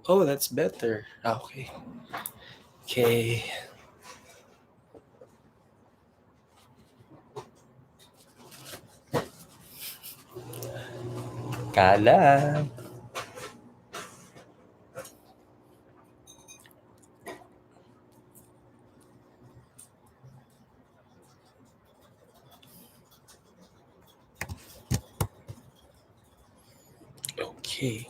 Oh, that's better. Okay. Okay. Kala. Okay.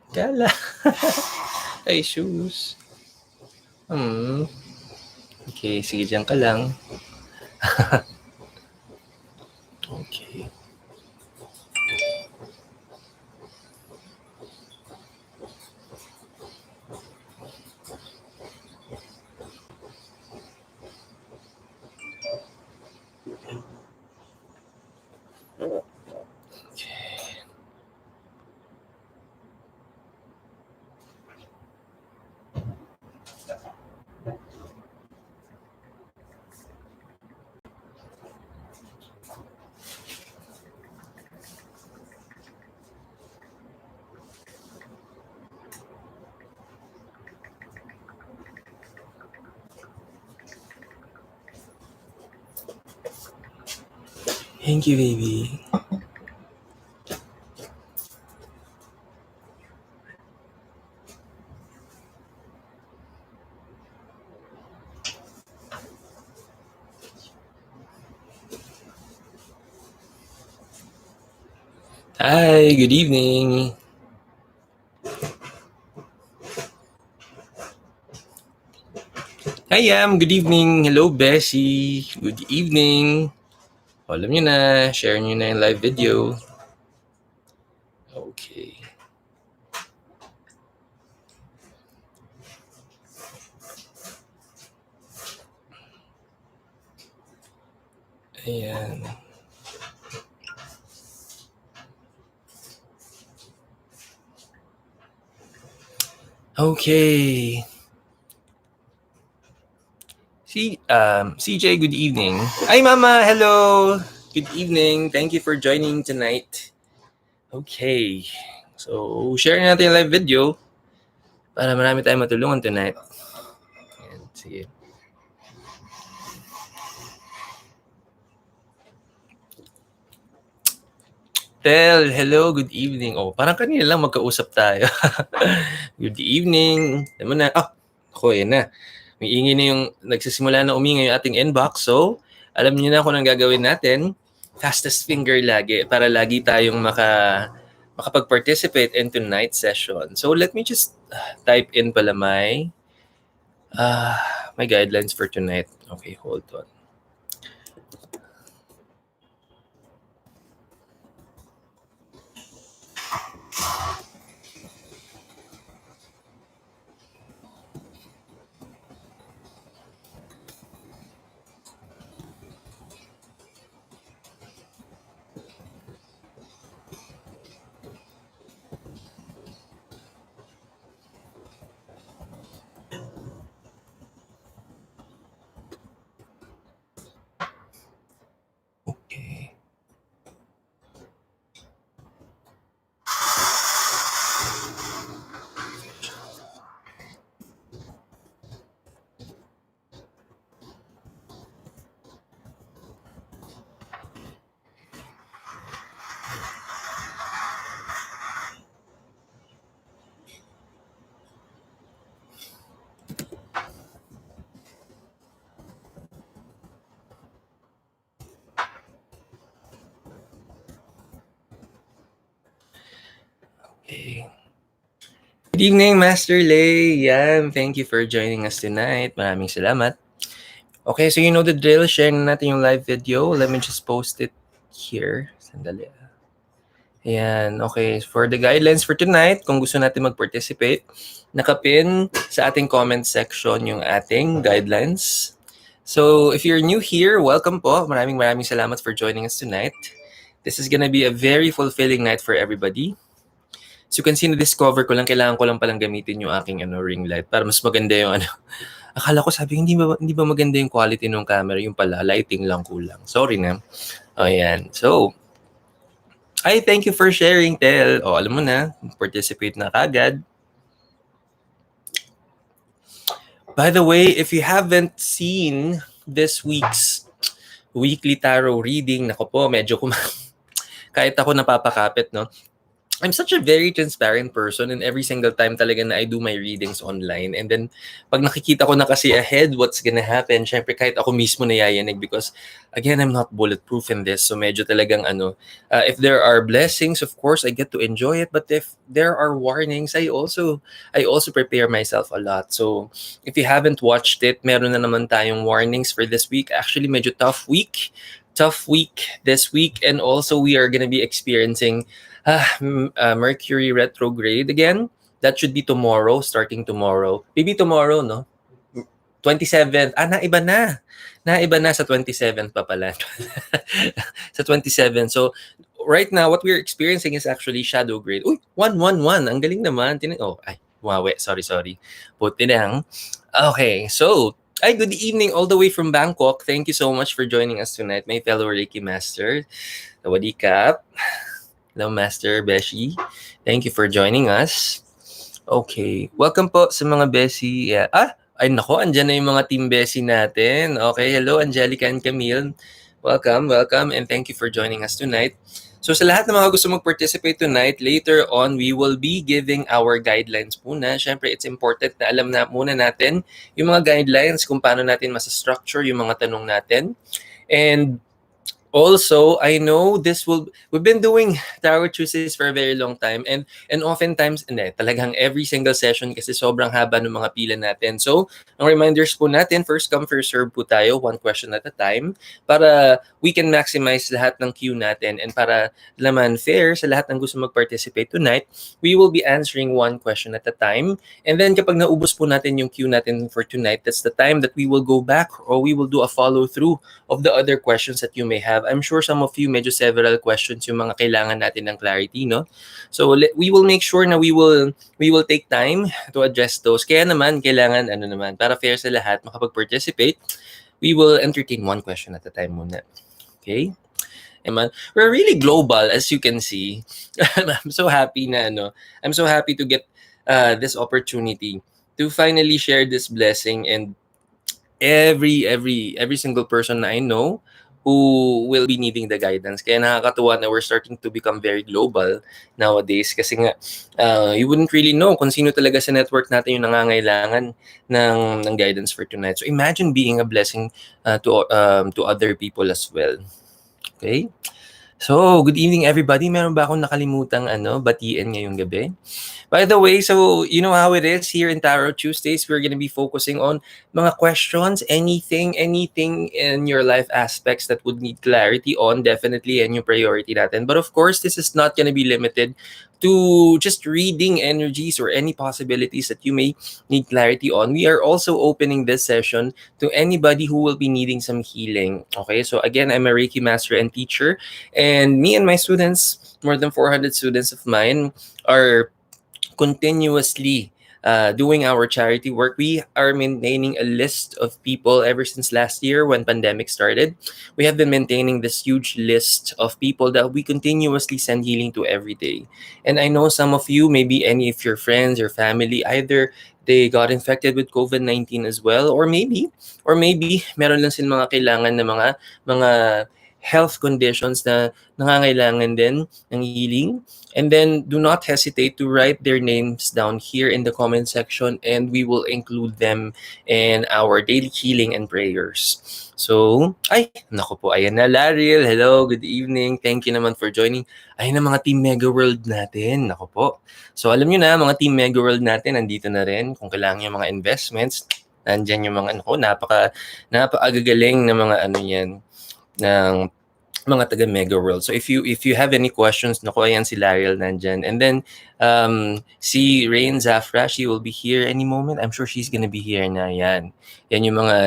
Kala. Ay, shoes. Okay, sige, dyan ka lang. Okay. Thank you, baby. Hi, good evening. Hi, Yam. Good evening. Hello, Bessie. Good evening. Alam nyo na, share nyo na yung live video. Okay. Ayan. Okay. CJ, good evening. Hi, Mama. Hello. Good evening. Thank you for joining tonight. Okay. So, share natin yung live video para marami tayong matulungan tonight. Ayan, sige. Tel, hello, good evening. Oh, parang kanina lang magkausap tayo. Good evening. Alam mo na, ako, yan na. May ingay na yung nagsisimula na umingay yung ating inbox. So, alam niyo na kung anong gagawin natin. Fastest finger lagi para lagi tayong makapag-participate in tonight's session. So, let me just type in pala my guidelines for tonight. Okay, hold on. Okay. Okay. Good evening, Master Lay. Yan, thank you for joining us tonight. Maraming salamat. Okay, so you know the drill. Share na natin yung live video. Let me just post it here. Sandali. Ayan, okay. For the guidelines for tonight, kung gusto natin mag-participate, nakapin sa ating comment section yung ating guidelines. So, if you're new here, welcome po. Maraming salamat for joining us tonight. This is gonna be a very fulfilling night for everybody. So, you can see na-discover ko lang, kailangan ko lang palang gamitin yung aking ring light para mas maganda yung Akala ko sabi, hindi ba maganda yung quality ng camera? Yung pala, lighting lang kulang. Sorry na. Ayan. So, Ay, thank you for sharing, Tel. O, alam mo na, participate na kagad. By the way, if you haven't seen this week's weekly tarot reading, nako po, medyo kahit ako napapakapit, no? I'm such a very transparent person, and every single time talaga na I do my readings online, and then pag nakikita ko na kasi ahead what's gonna happen, syempre kahit ako mismo nayayanig, because again, I'm not bulletproof in this. So medyo talagang if there are blessings, of course I get to enjoy it, but if there are warnings, I also prepare myself a lot. So if you haven't watched it, meron na naman tayong warnings for this week. Actually, medyo tough week this week, and also we are gonna be experiencing Mercury retrograde again. That should be tomorrow, starting tomorrow. Maybe tomorrow, no? 27th. Naiba na. Naiba na sa 27th pa pala. Sa 27th. So, right now, what we're experiencing is actually shadow grade. Uy, 111. Ang galing naman. Wawe. Sorry. Puti lang. Okay, so, good evening all the way from Bangkok. Thank you so much for joining us tonight, my fellow Reiki master. Sawadee-kap. Hello, Master Beshi. Thank you for joining us. Okay. Welcome po sa mga Beshi. Ay nako, andyan na yung mga team Beshi natin. Okay, hello Angelica and Camille. Welcome, and thank you for joining us tonight. So sa lahat ng mga gusto mag-participate tonight, later on, we will be giving our guidelines muna. Siyempre, it's important na alam na muna natin yung mga guidelines kung paano natin masa-structure yung mga tanong natin. And also, I know we've been doing Tarot Tuesdays for a very long time, and oftentimes, talagang every single session kasi sobrang haba ng mga pila natin. So, ang reminders po natin, first come, first serve po tayo, one question at a time, para we can maximize lahat ng queue natin, and para naman fair sa lahat ng gusto mag-participate tonight, we will be answering one question at a time. And then kapag naubos po natin yung queue natin for tonight, that's the time that we will go back, or we will do a follow-through of the other questions that you may have. I'm sure some of you medyo several questions yung mga kailangan natin ng clarity, no? So we will make sure na we will take time to address those. Kaya naman kailangan para fair sa lahat makapag-participate, we will entertain one question at a time muna. Okay? We're really global, as you can see. I'm so happy I'm so happy to get this opportunity to finally share this blessing, and every single person na I know who will be needing the guidance. Kaya nakakatuwa na we're starting to become very global nowadays, kasi nga you wouldn't really know kung sino talaga sa network natin yung nangangailangan ng guidance for tonight. So imagine being a blessing to other people as well. Okay? So, good evening everybody. Meron ba akong nakalimutang batiin ngayong gabi? By the way, so you know how it is here in Tarot Tuesdays. We're going to be focusing on mga questions, anything in your life aspects that would need clarity on, definitely, and yung priority natin. But of course, this is not going to be limited to just reading energies or any possibilities that you may need clarity on. We are also opening this session to anybody who will be needing some healing. Okay, so again, I'm a Reiki master and teacher, and me and my students, more than 400 students of mine, are continuously doing our charity work. We are maintaining a list of people ever since last year when pandemic started. We have been maintaining this huge list of people that we continuously send healing to every day. And I know some of you, maybe any of your friends or family, either they got infected with COVID-19 as well, or maybe meron lang silang mga kailangan na mga health conditions na nangangailangan din ng healing. And then do not hesitate to write their names down here in the comment section, and we will include them in our daily healing and prayers. So, naku po, ayan na, Lariel. Hello, good evening. Thank you naman for joining. Ayun na mga Team Mega World natin. Naku po. So, alam nyo na, mga Team Mega World natin, nandito na rin. Kung kailangan yung mga investments, nandyan yung mga, napakagagaling na mga yan, ng mga taga Mega World. So if you have any questions, ayan si Lariel nandyan. And then si Rain Zafra, she will be here any moment. I'm sure she's gonna be here na yan. Yan yung mga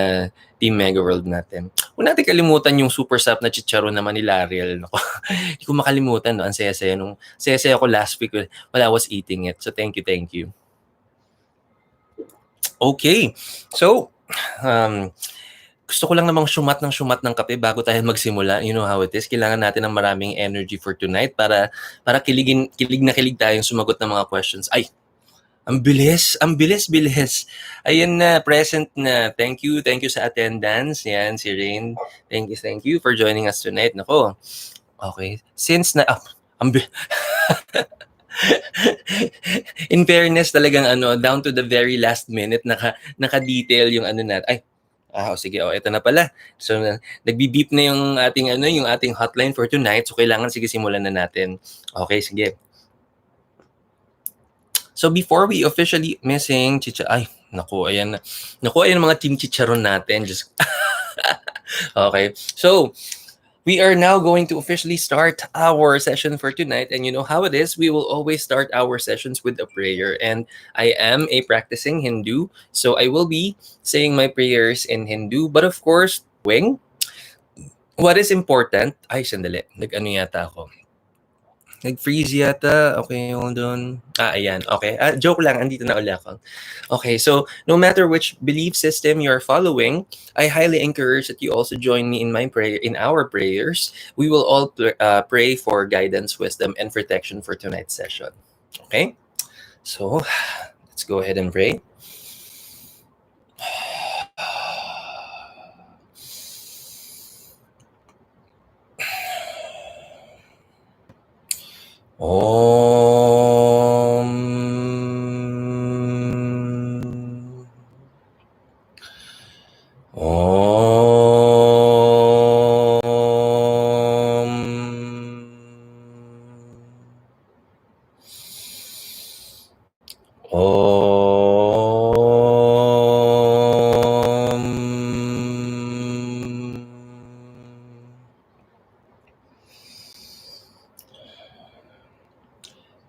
Team Mega World natin. Huwag natin kalimutan yung super sap na chicharon naman ni Lariel. Hindi ko makalimutan, no? Ang saya-saya saya-saya ko last week while I was eating it. So thank you. Okay. So gusto ko lang namang syumat ng kape bago tayo magsimula. You know how it is. Kailangan natin ng maraming energy for tonight para kilig na kilig tayong sumagot ng mga questions. Ay, ang bilis. Ayan na, present na. Thank you sa attendance. Yan, si Rain. Thank you for joining us tonight. Nako, okay. Since na, in fairness talagang down to the very last minute, naka-detail yung natin. Ay, sige, ito na pala. So, nagbi-beep na yung ating hotline for tonight. So, kailangan, sige, simulan na natin. Okay, sige. So before we officially missing ayan mga team chicharon natin. Just okay. So we are now going to officially start our session for tonight, and you know how it is. We will always start our sessions with a prayer, and I am a practicing Hindu, so I will be saying my prayers in Hindu, but of course, what is important, sandali, yata ako. Nag-freeze yata. Okay, hold on. Ayan. Okay. Joke lang. Andito na ulit ako. Okay, so no matter which belief system you're following, I highly encourage that you also join me in our prayers. We will all pray for guidance, wisdom, and protection for tonight's session. Okay? So, let's go ahead and pray.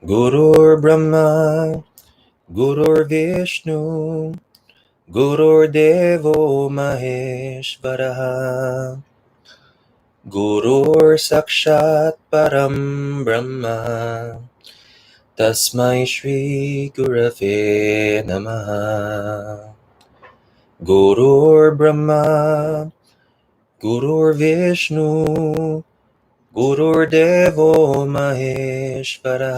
Gurur Brahma, Gurur Vishnu, Gurur Devo Maheshwaraha, Gurur Sakshat Param Brahma, Tasmai Shri Gurave Namaha. Gurur Brahma, Gurur Vishnu, Gurur Devo Maheshwara,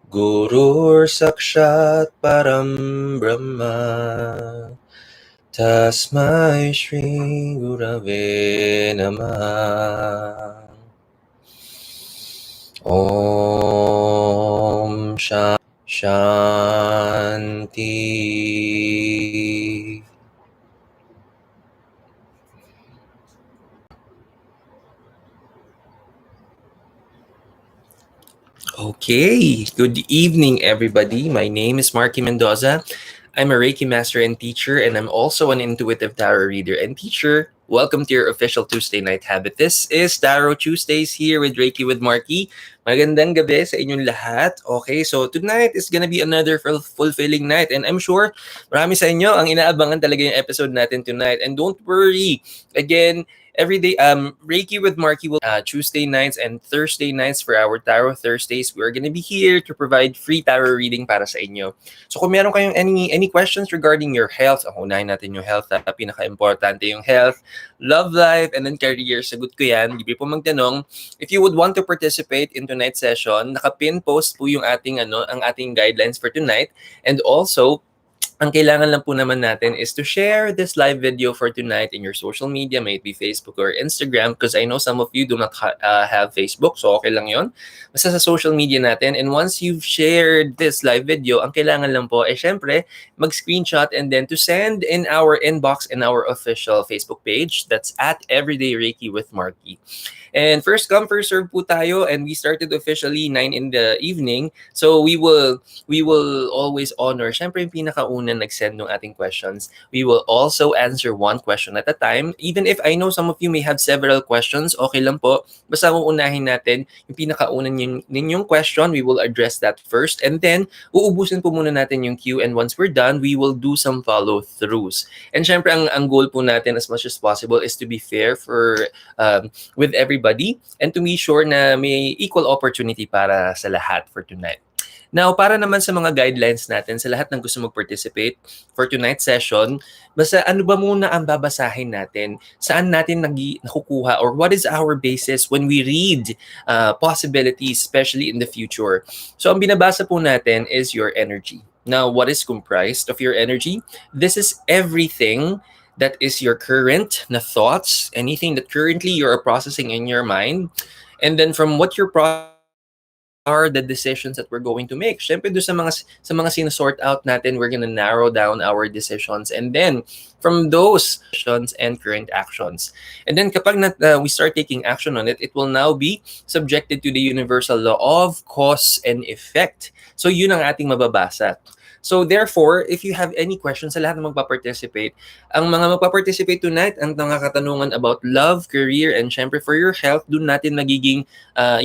Gurur Sakshat Param Brahma, Tasmai Shri Gurave Namaha. Om Shanti. Okay, good evening, everybody. My name is Marky Mendoza. I'm a Reiki master and teacher, and I'm also an intuitive tarot reader and teacher. Welcome to your official Tuesday night habit. This is Tarot Tuesdays here with Reiki with Marky. Magandang gabi sa inyong lahat. Okay, so tonight is gonna be another fulfilling night, and I'm sure marami sa inyo ang inaabangan talaga yung episode natin tonight. And don't worry, again, every day, Reiki with Marky will Tuesday nights and Thursday nights for our Tarot Thursdays. We're gonna be here to provide free tarot reading para sa inyo. So kung meron kayong any questions regarding your health, unahin natin yung health, pinaka-importante yung health, love life, and then career. Sagot ko yan. Libre po magtanong. If you would want to participate in tonight's session, naka-pin post po yung ang ating guidelines for tonight. And also, ang kailangan lang po naman natin is to share this live video for tonight in your social media, may it be Facebook or Instagram, because I know some of you do not have Facebook, so okay lang yon. Basta sa social media natin. And once you've shared this live video, ang kailangan lang po ay syempre mag-screenshot and then to send in our inbox in our official Facebook page. That's at Everyday Reiki with Marky. And first come, first serve po tayo, and we started officially 9 in the evening. So we will always honor, syempre yung pinakauna nag-send ng ating questions. We will also answer one question at a time. Even if I know some of you may have several questions, okay lang po. Basta uunahin natin yung pinakauna ninyong question. We will address that first. And then, uubusin po muna natin yung queue. And once we're done, we will do some follow-throughs. And syempre, ang goal po natin as much as possible is to be fair with everybody and to be sure na may equal opportunity para sa lahat for tonight. Now, para naman sa mga guidelines natin, sa lahat ng gusto mag-participate for tonight's session, basta ano ba muna ang babasahin natin? Saan natin nakukuha or what is our basis when we read possibilities, especially in the future? So, ang binabasa po natin is your energy. Now, what is comprised of your energy? This is everything that is your current na thoughts, anything that currently you're processing in your mind. And then from what you're are the decisions that we're going to make. Syempre, doon sa mga sinasort out natin, we're gonna narrow down our decisions. And then, from those decisions and current actions. And then, kapag we start taking action on it, it will now be subjected to the universal law of cause and effect. So, yun ang ating mababasa. So, therefore, if you have any questions sa lahat ng magpa-participate, ang mga magpa-participate tonight, ang mga katanungan about love, career, and syempre for your health, doon natin yun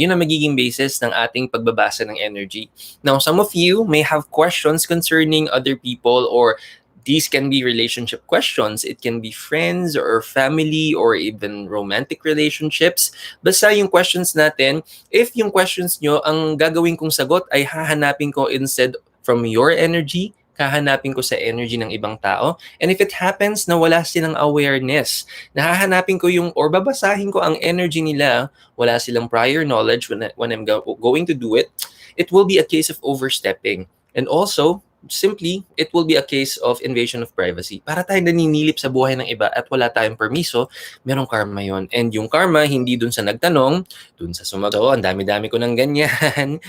ang magiging basis ng ating pagbabasa ng energy. Now, some of you may have questions concerning other people, or these can be relationship questions. It can be friends or family or even romantic relationships. Basta yung questions natin, if yung questions nyo, ang gagawin kong sagot ay hahanapin ko instead from your energy, kahanapin ko sa energy ng ibang tao. And if it happens na wala silang awareness, nahahanapin ko or babasahin ko ang energy nila, wala silang prior knowledge when I'm going to do it, it will be a case of overstepping. And also, simply, it will be a case of invasion of privacy. Para tayo naninilip sa buhay ng iba at wala tayong permiso, merong karma yon. And yung karma, hindi dun sa nagtanong, dun sa sumagot. Ang dami-dami ko ng ganyan.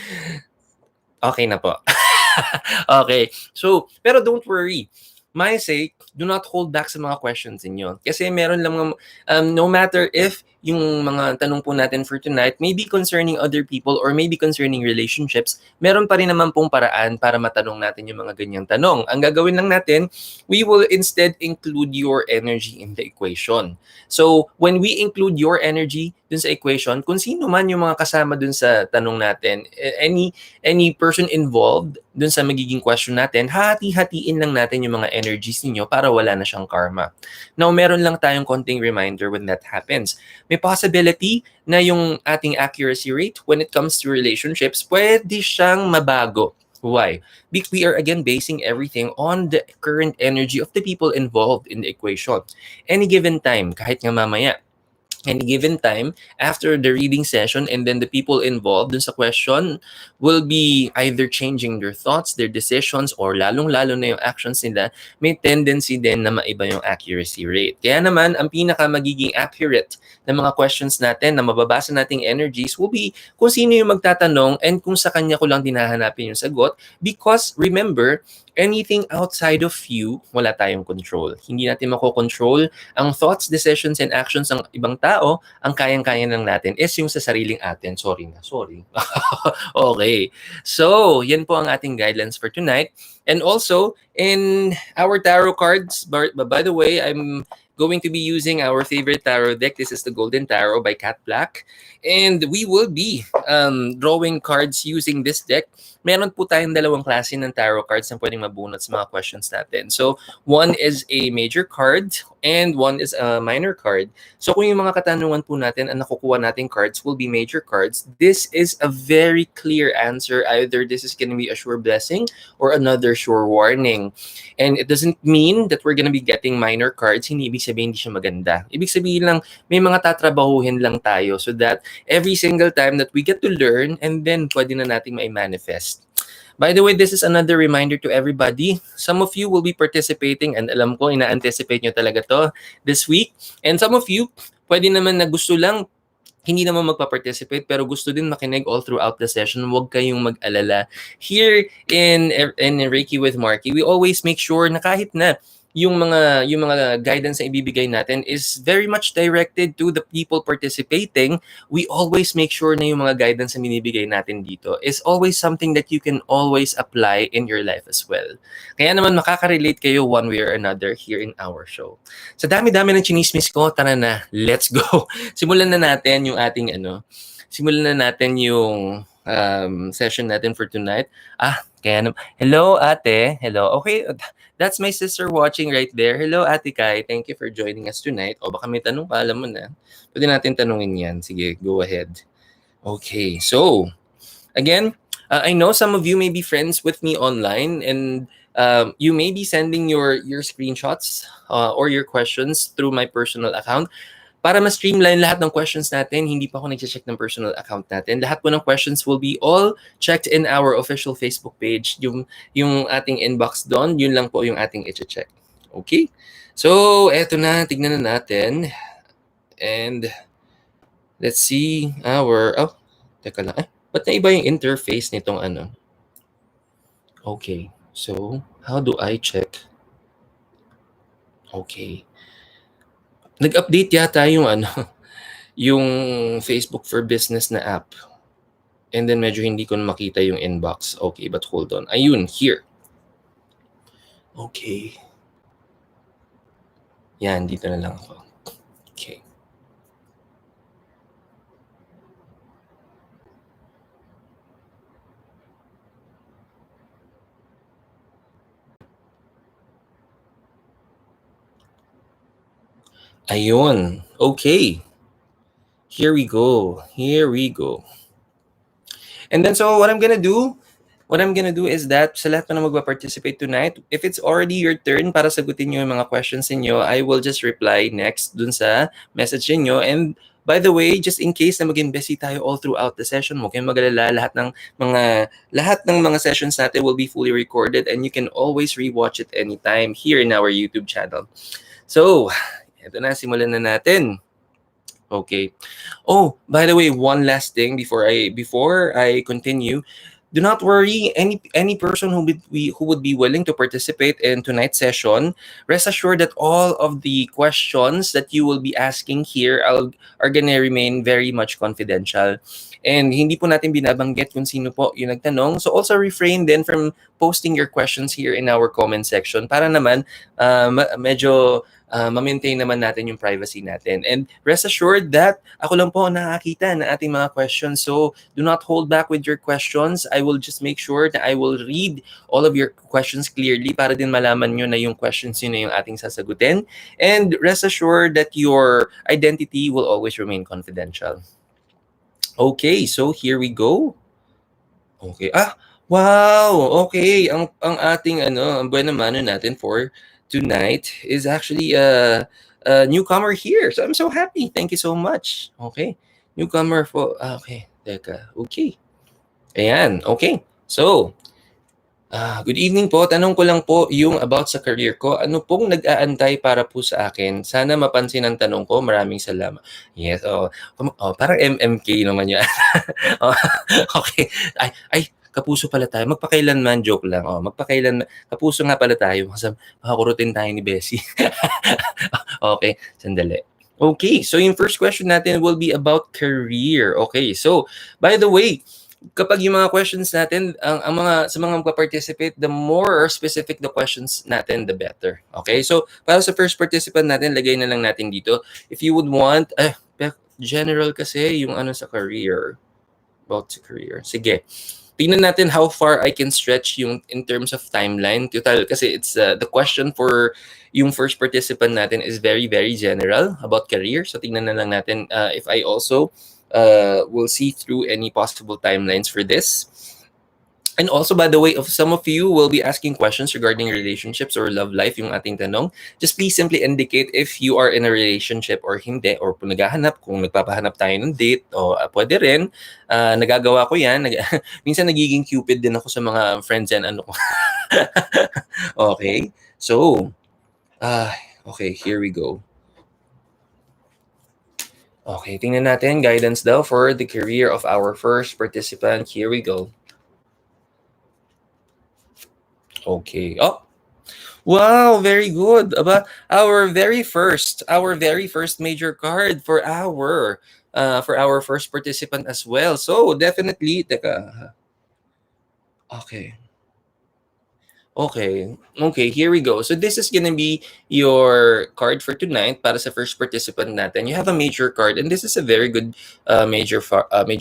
Okay na po. Okay. So, pero don't worry. My sake, do not hold back sa mga questions ninyo. Kasi meron lang, no matter if yung mga tanong po natin for tonight may be concerning other people or maybe concerning relationships, meron pa rin naman pong paraan para matanong natin yung mga ganyang tanong. Ang gagawin lang natin, we will instead include your energy in the equation. So, when we include your energy dun sa equation, kung sino man yung mga kasama dun sa tanong natin, any person involved dun sa magiging question natin, hati-hatiin lang natin yung mga energies ninyo para wala na siyang karma. Now, meron lang tayong konting reminder when that happens. May possibility na yung ating accuracy rate when it comes to relationships, pwede siyang mabago. Why? Because we are again basing everything on the current energy of the people involved in the equation. Any given time, kahit nga mamaya, any given time after the reading session, and then the people involved dun sa question will be either changing their thoughts, their decisions, or lalong-lalo na yung actions nila, may tendency din na maiba yung accuracy rate. Kaya naman, ang pinaka magiging accurate na mga questions natin na mababasa nating energies will be kung sino yung magtatanong and kung sa kanya ko lang dinahanapin yung sagot, because remember, anything outside of you, wala tayong control. Hindi natin makokontrol ang thoughts, decisions, and actions ng ibang tao. Ang kayang-kaya lang natin is yung sa sariling atin. Sorry. Okay. So, yan po ang ating guidelines for tonight. And also, in our tarot cards, by the way, I'm going to be using our favorite tarot deck. This is the Golden Tarot by Cat Black. And we will be drawing cards using this deck. Meron po tayong dalawang klase ng tarot cards na pwedeng mabunot sa mga questions natin. So, one is a major card and one is a minor card. So, kung yung mga katanungan po natin ang nakukuha nating cards will be major cards, this is a very clear answer. Either this is going to be a sure blessing or another sure warning. And it doesn't mean that we're going to be getting minor cards. Hindi ibig sabihin hindi siya maganda. Ibig sabihin lang, may mga tatrabahuhin lang tayo so that every single time that we get to learn and then pwede na nating mai-manifest. By the way, this is another reminder to everybody. Some of you will be participating and alam ko, ina-anticipate nyo talaga to this week. And some of you, pwede naman na gusto lang, hindi naman magpa-participate pero gusto din makinig all throughout the session. Huwag kayong mag-alala. Here in Reiki with Marky, we always make sure na kahit na yung mga guidance na ibibigay natin is very much directed to the people participating, we always make sure na yung mga guidance na binibigay natin dito is always something that you can always apply in your life as well. Kaya naman makaka-relate kayo one way or another here in our show. Sa dami-dami ng chinismis ko, tara na, let's go. Simulan na natin yung ating session natin for tonight. Hello ate, hello. Okay, that's my sister watching right there. Hello Ate Kai, thank you for joining us tonight. O baka may tanong pa, alam mo na. Pwede natin tanungin yan. Sige, go ahead. Okay, so, again, I know some of you may be friends with me online, and you may be sending your screenshots or your questions through my personal account. Para ma-streamline lahat ng questions natin, hindi pa ako nag-check ng personal account natin. Lahat po ng questions will be all checked in our official Facebook page. Yung ating inbox doon, yun lang po yung ating i-check. Okay? So, eto na, tignan na natin. And let's see teka lang. Ba't na iba yung interface nitong ano? Okay. So, how do I check? Okay. Nag-update yata yung ano, yung Facebook for Business na app. And then medyo hindi ko na makita yung inbox. Okay, but hold on. Ayun, here. Okay. Yan, dito na lang ako. Okay. Ayun. Okay. Here we go. And then so what I'm gonna do is that sa lahat na magpa-participate tonight, if it's already your turn para sagutin nyo yung mga questions niyo, I will just reply next dun sa message niyo. And by the way, just in case na maging busy tayo all throughout the session, huwag kayong mag-alala, lahat ng mga sessions natin will be fully recorded and you can always rewatch it anytime here in our YouTube channel. So, eto na, simulan na natin. Okay. Oh, by the way, one last thing before I continue. Do not worry. Any person who would be willing to participate in tonight's session, rest assured that all of the questions that you will be asking here are gonna remain very much confidential. And hindi po natin binabanggit kung sino po yung nagtanong. So also refrain then from posting your questions here in our comment section para naman medyo ma-maintain naman natin yung privacy natin. And rest assured that ako lang po nakakita ng ating mga questions. So do not hold back with your questions. I will just make sure that I will read all of your questions clearly para din malaman nyo na yung questions yun na yung ating sasagutin. And rest assured that your identity will always remain confidential. Okay, so here we go. Okay. Wow! Okay, ang ating ang buena mano natin for tonight is actually a newcomer here. So I'm so happy. Thank you so much. Okay. Newcomer for okay. Teka. Okay. Ayan. Okay. So, good evening po. Tanong ko lang po yung about sa career ko. Ano pong nag-aantay para po sa akin? Sana mapansin ang tanong ko. Maraming salamat. Yes. Parang MMK naman yan. Okay. Ay, kapuso pala tayo. Magpakailanman, joke lang. Magpakailanman. Kapuso nga pala tayo. Kasi makakurutin tayo ni Bessie. Okay, sandali. Okay, so yung first question natin will be about career. Okay, so by the way, kapag yung mga questions natin, ang mga sa mga magpa-participate, the more specific the questions natin, the better. Okay? So, para sa first participant natin, lagay na lang natin dito. If you would want, general kasi yung sa career. About sa career. Sige. Tingnan natin how far I can stretch yung in terms of timeline. Total, kasi it's the question for yung first participant natin is very, very general about career. So, tingnan na lang natin if I also will see through any possible timelines for this. And also, by the way, if some of you will be asking questions regarding relationships or love life, yung ating tanong, just please simply indicate if you are in a relationship or hindi, or kung naghahanap, kung nagpapahanap tayo ng date, o pwede rin. Nagagawa ko yan. Minsan nagiging cupid din ako sa mga friends and ano ko. Okay. So, okay, here we go. Okay, tingnan natin. Guidance daw for the career of our first participant. Here we go. Okay. Oh, wow, very good. Our very first major card for our first participant as well. So definitely, teka. Okay. Okay, here we go. So this is gonna be your card for tonight para sa first participant natin. You have a major card, and this is a very good major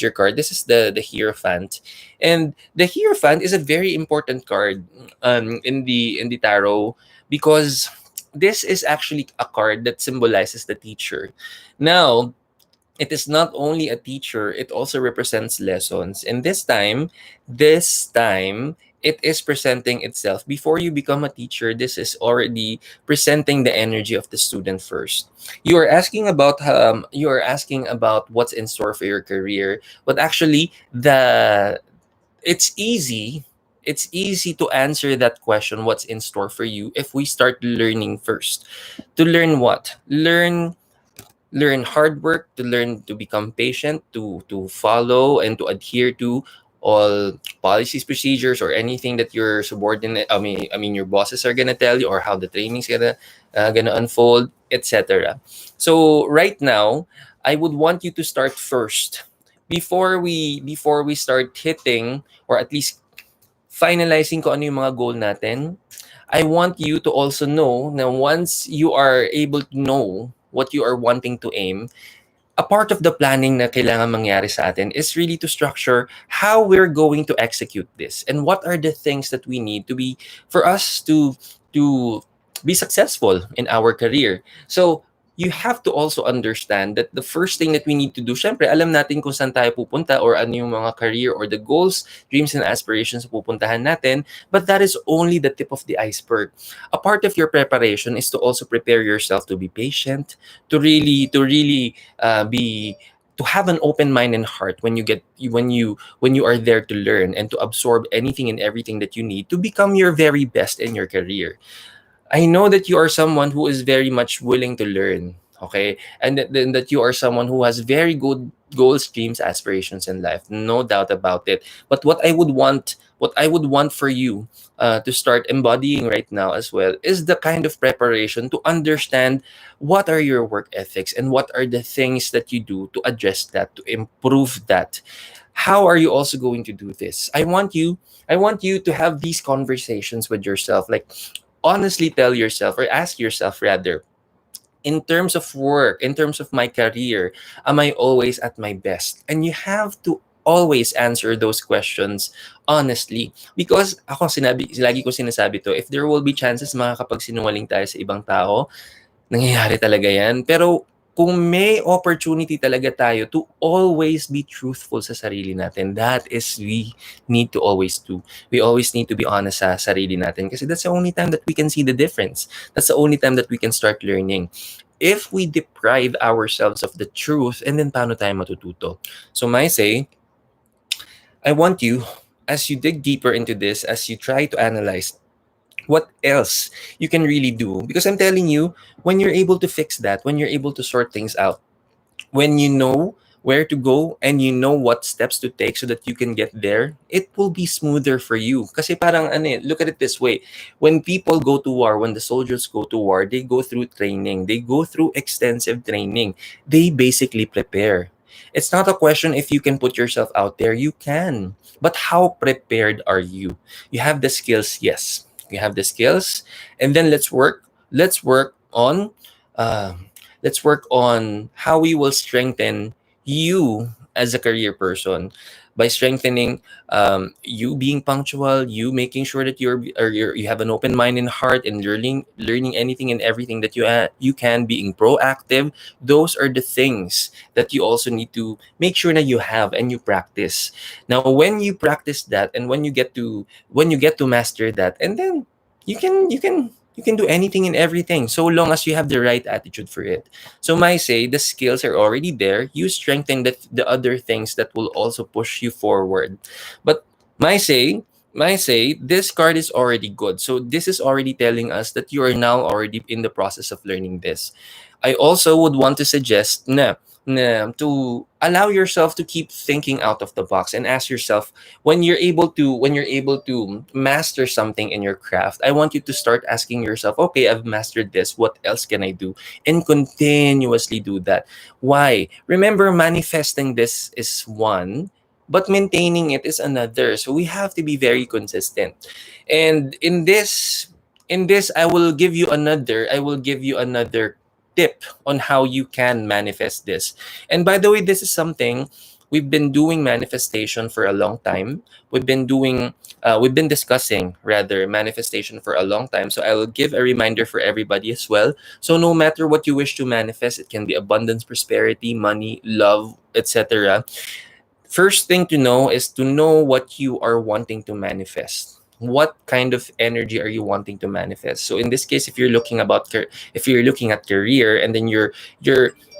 card. This is the Hierophant. And the Hierophant is a very important card in the tarot because this is actually a card that symbolizes the teacher. Now, It is not only a teacher, it also represents lessons. And this time, it is presenting itself. Before you become a teacher, this is already presenting the energy of the student first. You are asking about what's in store for your career, but actually it's easy it's easy to answer that question, what's in store for you, if we start learning first. To learn what? Learn hard work, to learn to become patient, to follow and to adhere to all policies, procedures, or anything that your subordinate, I mean your bosses are gonna tell you, or how the training's gonna unfold, etc. So right now, I would want you to start first, before we start hitting, or at least finalizing ko ano yung mga goal natin. I want you to also know na once you are able to know what you are wanting to aim, a part of the planning na kailangan mangyari sa atin is really to structure how we're going to execute this, and what are the things that we need to be, for us to be successful in our career. So you have to also understand that the first thing that we need to do, syempre alam natin kung saan tayo pupunta, or ano yung mga career or the goals, dreams and aspirations na pupuntahan natin, but that is only the tip of the iceberg. A part of your preparation is to also prepare yourself to be patient, to really be to have an open mind and heart when you are there to learn and to absorb anything and everything that you need to become your very best in your career. I know that you are someone who is very much willing to learn, okay? And that you are someone who has very good goals, dreams, aspirations in life. No doubt about it. But what I would want for you to start embodying right now as well is the kind of preparation to understand what are your work ethics and what are the things that you do to address that, to improve that. How are you also going to do this? I want you to have these conversations with yourself, like honestly tell yourself, or ask yourself rather, in terms of work, in terms of my career, am I always at my best? And you have to always answer those questions honestly. Because ako, lagi ko sinasabi to, if there will be chances makakapagsinungaling tayo sa ibang tao, nangyayari talaga yan. Pero kung may opportunity talaga tayo to always be truthful sa sarili natin, that is we need to always do. We always need to be honest sa sarili natin, kasi that's the only time that we can see the difference. That's the only time that we can start learning. If we deprive ourselves of the truth, and then paano tayo matututo? So I say, I want you, as you dig deeper into this, as you try to analyze what else you can really do, because I'm telling you, when you're able to fix that, when you're able to sort things out, when you know where to go and you know what steps to take so that you can get there, it will be smoother for you. Kasi parang look at it this way. When people go to war, when the soldiers go to war, they go through training. They go through extensive training. They basically prepare. It's not a question if you can put yourself out there. You can. But how prepared are you? You have the skills, yes. You have the skills. And then let's work. Uh, let's work on how we will strengthen you as a career person, by strengthening you being punctual, you making sure that you have an open mind and heart, and learning anything and everything that you can, being proactive. Those are the things that you also need to make sure that you have and you practice. Now when you practice that, and when you get to master that, and then you can do anything and everything, so long as you have the right attitude for it. So my say, the skills are already there. You strengthen the other things that will also push you forward. But my say, this card is already good. So this is already telling us that you are now already in the process of learning this. I also would want to suggest to allow yourself to keep thinking out of the box, and ask yourself, when you're able to master something in your craft, I want you to start asking yourself, okay, I've mastered this, what else can I do? And continuously do that. Why? Remember, manifesting this is one, but maintaining it is another. So we have to be very consistent. And in this I will give you another tip on how you can manifest this. And by the way, this is something we've been doing manifestation for a long time. We've been discussing rather manifestation for a long time. So I will give a reminder for everybody as well. So no matter what you wish to manifest, it can be abundance, prosperity, money, love, etc. First thing to know is to know what you are wanting to manifest. What kind of energy are you wanting to manifest? So in this case, if you're looking at career, and then you're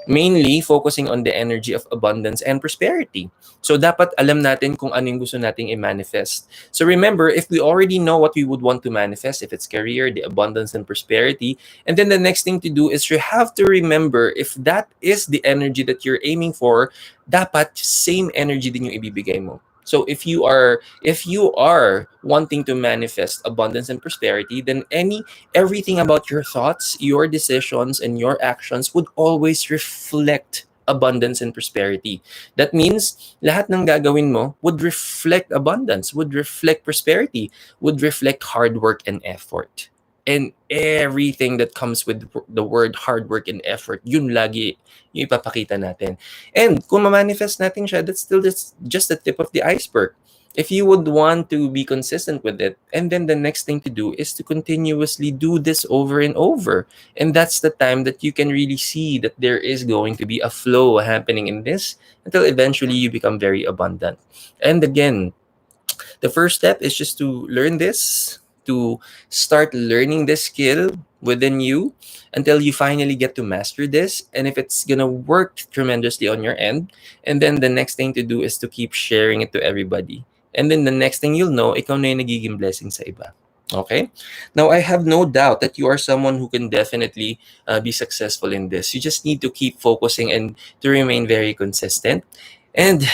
mainly focusing on the energy of abundance and prosperity. So dapat alam natin kung ano yung gusto nating i-manifest. So remember, if we already know what we would want to manifest, if it's career, the abundance and prosperity, and then the next thing to do is you have to remember if that is the energy that you're aiming for, dapat same energy din yung ibibigay mo. So if you are wanting to manifest abundance and prosperity, then everything about your thoughts, your decisions, and your actions would always reflect abundance and prosperity. That means lahat ng gagawin mo would reflect abundance, would reflect prosperity, would reflect hard work and effort. And everything that comes with the word hard work and effort, yun lagi yung ipapakita natin. And kung ma-manifest natin siya, that's still just the tip of the iceberg. If you would want to be consistent with it, and then the next thing to do is to continuously do this over and over. And that's the time that you can really see that there is going to be a flow happening in this until eventually you become very abundant. And again, the first step is just to learn this, to start learning this skill within you until you finally get to master this. And if it's gonna work tremendously on your end, and then the next thing to do is to keep sharing it to everybody. And then the next thing you'll know, ikaw na yung nagiging blessing sa iba. Okay? Now, I have no doubt that you are someone who can definitely be successful in this. You just need to keep focusing and to remain very consistent. And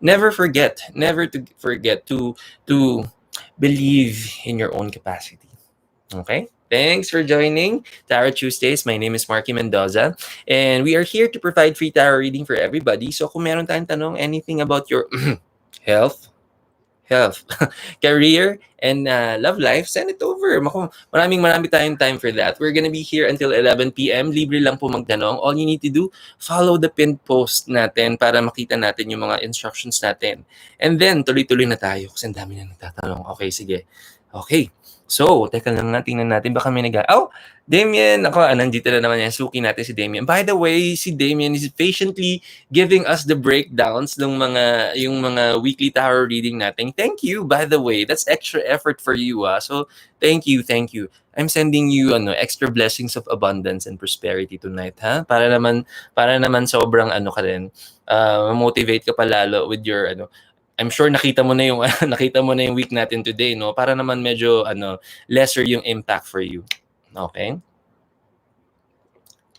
never to forget to believe in your own capacity. Okay? Thanks for joining Tarot Tuesdays. My name is Marky Mendoza, and we are here to provide free tarot reading for everybody. So kung meron tayong tanong, anything about your health, career, and love life, send it over. Marami tayong time for that. We're gonna be here until 11 p.m. Libre lang po magtanong. All you need to do, follow the pinned post natin para makita natin yung mga instructions natin. And then, tuloy-tuloy na tayo kasi ang dami na nagtatanong. Okay, sige. Okay. So, teka lang nga, tingnan natin. Baka may Damien! Nandito na naman yan. Suki natin si Damien. By the way, si Damien is patiently giving us the breakdowns ng yung mga weekly tarot reading natin. Thank you, by the way. That's extra effort for you. So, thank you. I'm sending you extra blessings of abundance and prosperity tonight, ha? Para naman sobrang ka rin. Motivate ka pa lalo with your I'm sure nakita mo na yung week natin today, no? Para naman medyo lesser yung impact for you. Okay?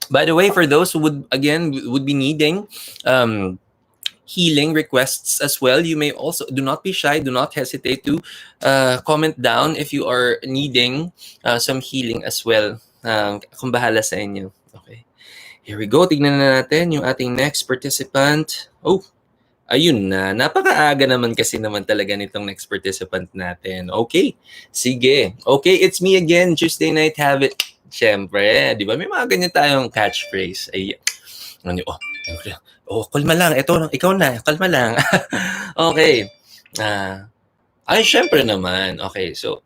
By the way, for those who would be needing healing requests as well, you may also do not be shy, do not hesitate to comment down if you are needing some healing as well. Kung bahala sa inyo. Okay. Here we go. Tignan na natin yung ating next participant. Oh, ayun na. Napakaaga naman kasi naman talaga nitong next participant natin. Okay. Sige. Okay, it's me again. Tuesday night have it. Siyempre, di ba? May mga ganyan tayong catchphrase. Ay, kalma lang. Ikaw na. Kalma lang. Okay. Siyempre naman. Okay, so,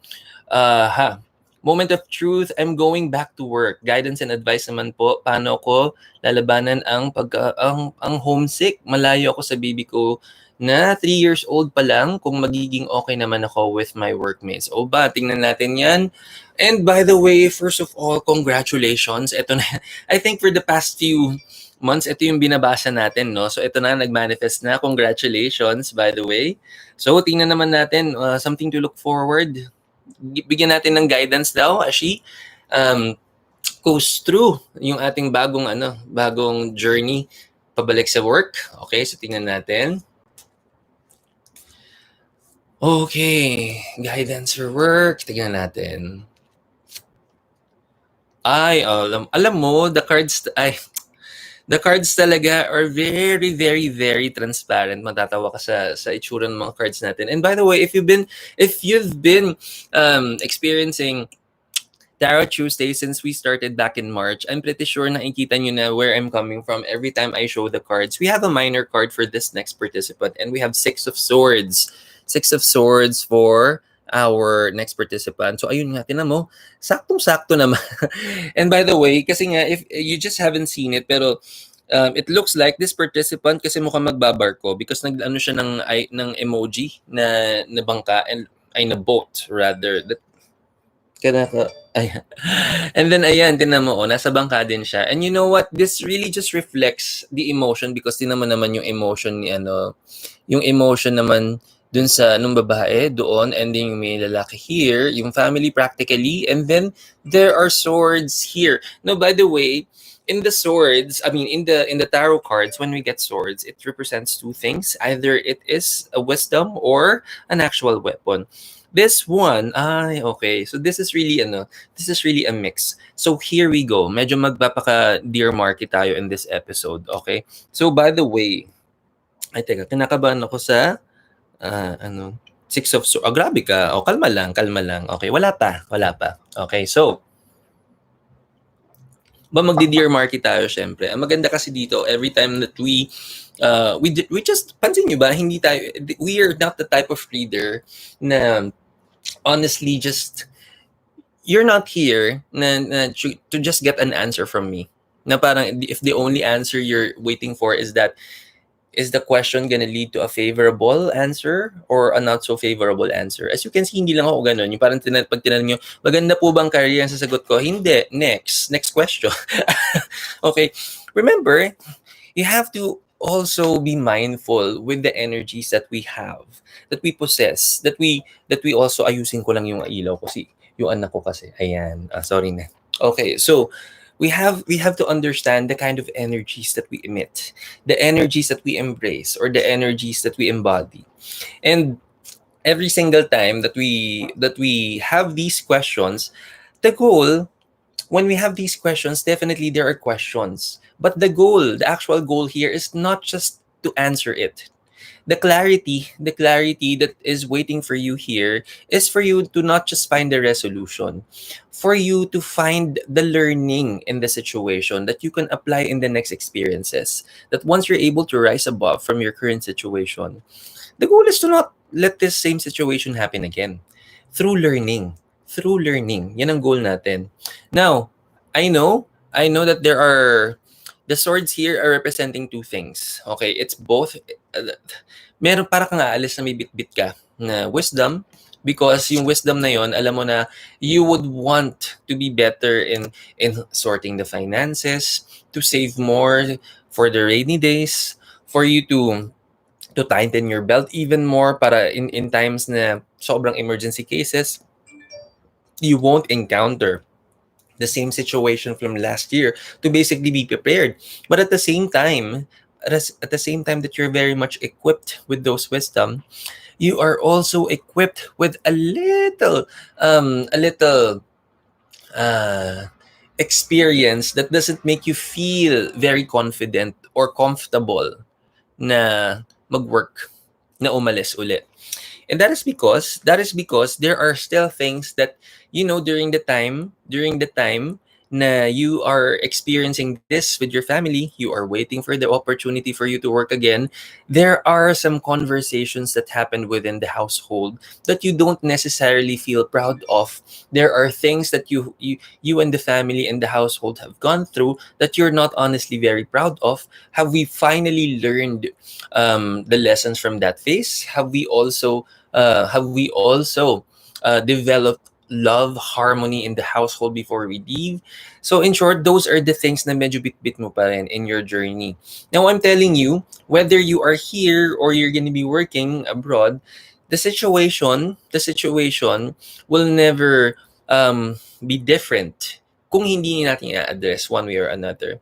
moment of truth, I'm going back to work. Guidance and advice naman po, paano ko lalabanan ang homesick. Malayo ako sa baby ko na 3 years old pa lang, kung magiging okay naman ako with my workmates. O ba, tingnan natin yan. And by the way, first of all, congratulations. Ito na, I think for the past few months, ito yung binabasa natin, no? So ito na, nag-manifest na. Congratulations, by the way. So tingnan naman natin, something to look forward. Bigyan natin ng guidance daw as she goes through yung ating bagong journey pabalik sa work. Okay, so tingnan natin. Okay, guidance for work. Tingnan natin. Alam mo, the cards talaga are very, very, very transparent. Matatawa ka sa itsura ng mga cards natin. And by the way, if you've been experiencing Tarot Tuesday, since we started back in March, I'm pretty sure nakikita nyo na where I'm coming from every time I show the cards. We have a minor card for this next participant, and we have Six of Swords. Six of Swords for our next participant. So ayun nga, tinan mo, saktong-sakto naman. And by the way, kasi nga, if you just haven't seen it, pero it looks like this participant kasi mukhang magbabarko because nag-ano siya ng emoji na bangka and ay na boat rather. Ayan. And then, ayan, tinan mo, nasa bangka din siya. And you know what? This really just reflects the emotion because tinan mo naman yung emotion ni yung emotion naman dun sa nung babae doon, and then yung may lalaki here, yung family practically, and then there are swords here. No, by the way, in the swords, I mean, in the tarot cards, when we get swords, it represents two things. Either it is a wisdom or an actual weapon. This one, okay. So this is really a mix. So here we go. Medyo magpapaka dear market tayo in this episode, okay? So by the way, ay teka, kinakabahan ako sa Six of Swords. Oh, grabe ka. Oh, kalma lang. Okay, wala pa. Okay, so magdi-dear market tayo syempre. Ang maganda kasi dito, every time that we just, pansin nyo ba, we are not the type of reader na honestly just you're not here to just get an answer from me. Na parang if the only answer you're waiting for is that is the question gonna lead to a favorable answer or a not so favorable answer? As you can see, hindi lang ako ganun. Yung parang pag tinanong nyo, maganda po bang career ang sasagot ko? Hindi. Next question. Okay. Remember, you have to also be mindful with the energies that we have, that we possess, that we also, ayusin ko lang yung ilaw ko, yung anak ko kasi, ayan, sorry na. Okay, so we have to understand the kind of energies that we emit, the energies that we embrace, or the energies that we embody. And every single time that we have these questions, the goal, when we have these questions, definitely there are questions. But the actual goal here is not just to answer it. The clarity that is waiting for you here is for you to not just find the resolution, for you to find the learning in the situation that you can apply in the next experiences. That once you're able to rise above from your current situation, the goal is to not let this same situation happen again. Through learning. Yan ang goal natin. Now, I know that the swords here are representing two things. Okay, it's both. Meron para kang aalis na may bit-bit ka na wisdom, because yung wisdom na yon, alam mo na you would want to be better in sorting the finances, to save more for the rainy days, for you to tighten your belt even more para in times na sobrang emergency cases, you won't encounter the same situation from last year, to basically be prepared. But at the same time that you're very much equipped with those wisdom, you are also equipped with a little experience that doesn't make you feel very confident or comfortable na mag-work, na umalis ulit. And that is because there are still things that, during the time na you are experiencing this with your family, you are waiting for the opportunity for you to work again, there are some conversations that happen within the household that you don't necessarily feel proud of. There are things that you and the family and the household have gone through that you're not honestly very proud of. Have we finally learned the lessons from that phase? Have we also developed love, harmony in the household before we leave? So in short, those are the things na medyo bit-bit mo pa rin in your journey. Now, I'm telling you, whether you are here or you're going to be working abroad, the situation will never be different kung hindi natin i-address one way or another.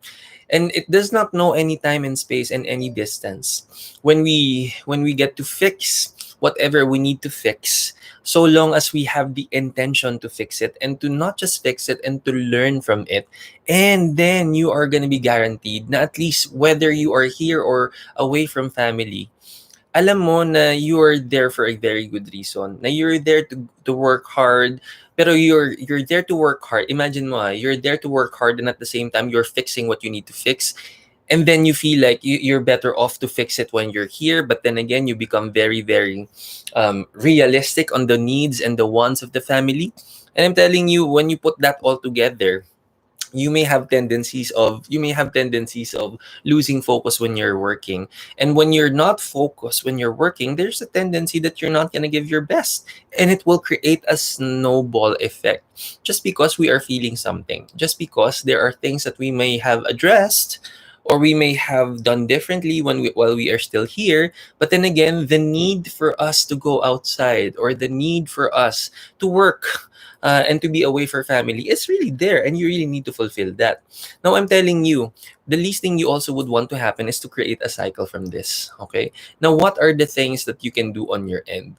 And it does not know any time and space and any distance. When we get to fix whatever we need to fix, so long as we have the intention to fix it, and to not just fix it and to learn from it, and then you are going to be guaranteed na at least whether you are here or away from family, alam mo na you are there for a very good reason, na you're there to work hard, Pero you're there to work hard. Imagine mo, you're there to work hard, and at the same time you're fixing what you need to fix. And then you feel like you're better off to fix it when you're here. But then again, you become very, very realistic on the needs and the wants of the family. And I'm telling you, when you put that all together, you may have tendencies of losing focus when you're working. And when you're not focused when you're working, there's a tendency that you're not going to give your best, and it will create a snowball effect. Just because we are feeling something, just because there are things that we may have addressed or we may have done differently while we are still here, but then again, the need for us to go outside, or the need for us to work, and to be away for family, is really there, and you really need to fulfill that. Now, I'm telling you, the least thing you also would want to happen is to create a cycle from this. Okay. Now, what are the things that you can do on your end?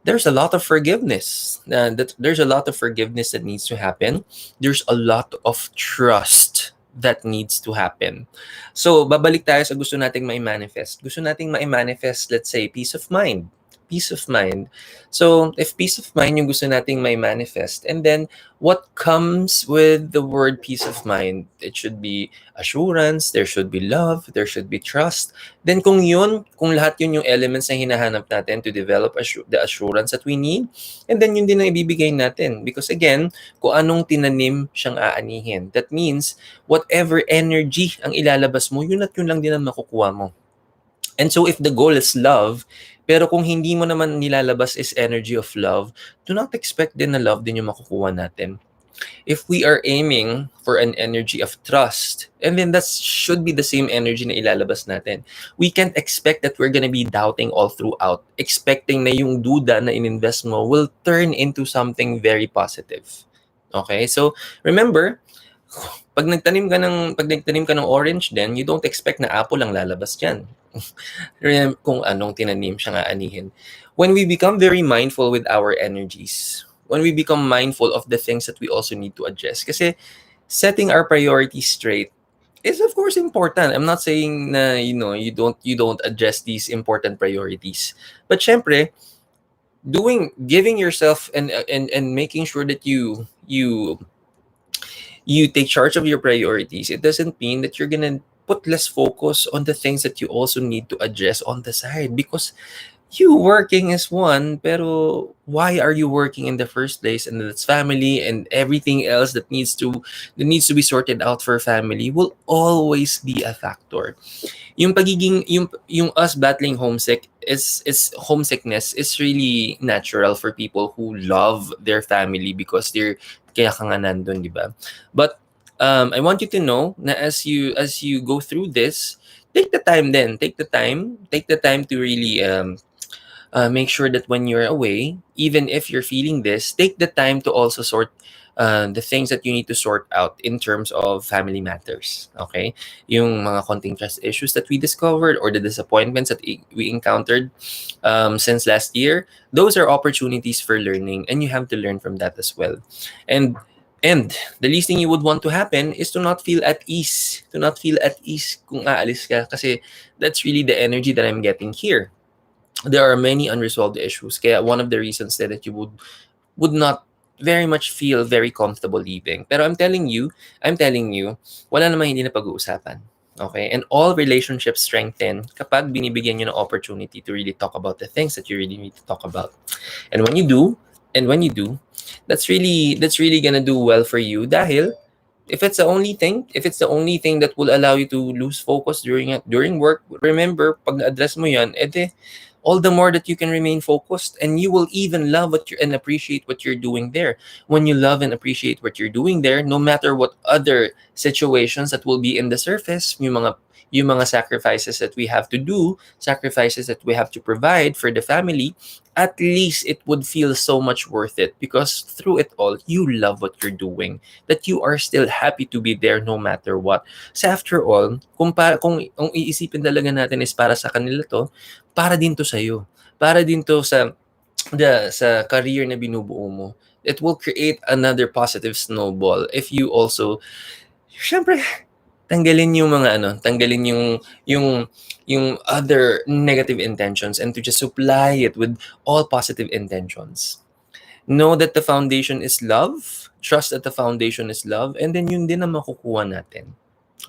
There's a lot of forgiveness. There's a lot of forgiveness that needs to happen. There's a lot of trust that needs to happen. So, babalik tayo sa gusto nating mai-manifest. Gusto nating mai-manifest, let's say, peace of mind. Peace of mind. So, if peace of mind yung gusto nating mai-manifest, and then what comes with the word peace of mind? It should be assurance, there should be love, there should be trust. Then kung lahat yun yung elements na hinahanap natin to develop the assurance that we need, and then yun din ang ibibigay natin. Because again, kung anong tinanim siyang aanihin. That means, whatever energy ang ilalabas mo, yun at yun lang din ang makukuha mo. And so if the goal is love, pero kung hindi mo naman nilalabas is energy of love, do not expect din na love din yung makukuha natin. If we are aiming for an energy of trust, and then that should be the same energy na ilalabas natin. We can't expect that we're gonna be doubting all throughout, expecting na yung duda na ininvest mo will turn into something very positive. Okay? So, remember, pag nagtanim ka ng orange din, you don't expect na apple ang lalabas diyan. Kung anong tinanim siyang aanihin. When we become very mindful with our energies, when we become mindful of the things that we also need to address, kasi setting our priorities straight is of course important. I'm not saying na you don't address these important priorities. But syempre, giving yourself and making sure that you take charge of your priorities, it doesn't mean that you're gonna put less focus on the things that you also need to address on the side. Because you working is one, pero why are you working in the first place? And that's family and everything else that needs to be sorted out for family will always be a factor. Yung pagiging yung us battling homesickness is really natural for people who love their family, because they're kaya ka nga nandun, di ba? But I want you to know na as you go through this, take the time to really make sure that when you're away, even if you're feeling this, take the time to also sort the things that you need to sort out in terms of family matters. Okay? Yung mga konting trust issues that we discovered, or the disappointments that we encountered since last year, those are opportunities for learning, and you have to learn from that as well. And the least thing you would want to happen is to not feel at ease. To not feel at ease kung aalis ka, kasi that's really the energy that I'm getting here. There are many unresolved issues. Kaya one of the reasons that you would not very much feel very comfortable leaving. Pero I'm telling you, wala namang hindi na pag-uusapan. Okay? And all relationships strengthen kapag binibigyan nyo ng opportunity to really talk about the things that you really need to talk about. And when you do, that's really gonna do well for you, dahil if it's the only thing that will allow you to lose focus during work, remember, pag na-address mo yan, all the more that you can remain focused, and you will even love and appreciate what you're doing there. When you love and appreciate what you're doing there, no matter what other situations that will be in the surface, yung mga sacrifices that we have to do, sacrifices that we have to provide for the family, at least it would feel so much worth it, because through it all, you love what you're doing, that you are still happy to be there no matter what. So after all, kung ang iisipin talaga natin is para sa kanila to, para din to sa'yo. Para din to sa career na binubuo mo. It will create another positive snowball if you also, syempre, tanggalin yung other negative intentions, and to just supply it with all positive intentions. Know that the foundation is love. Trust that the foundation is love. And then yun din ang makukuha natin.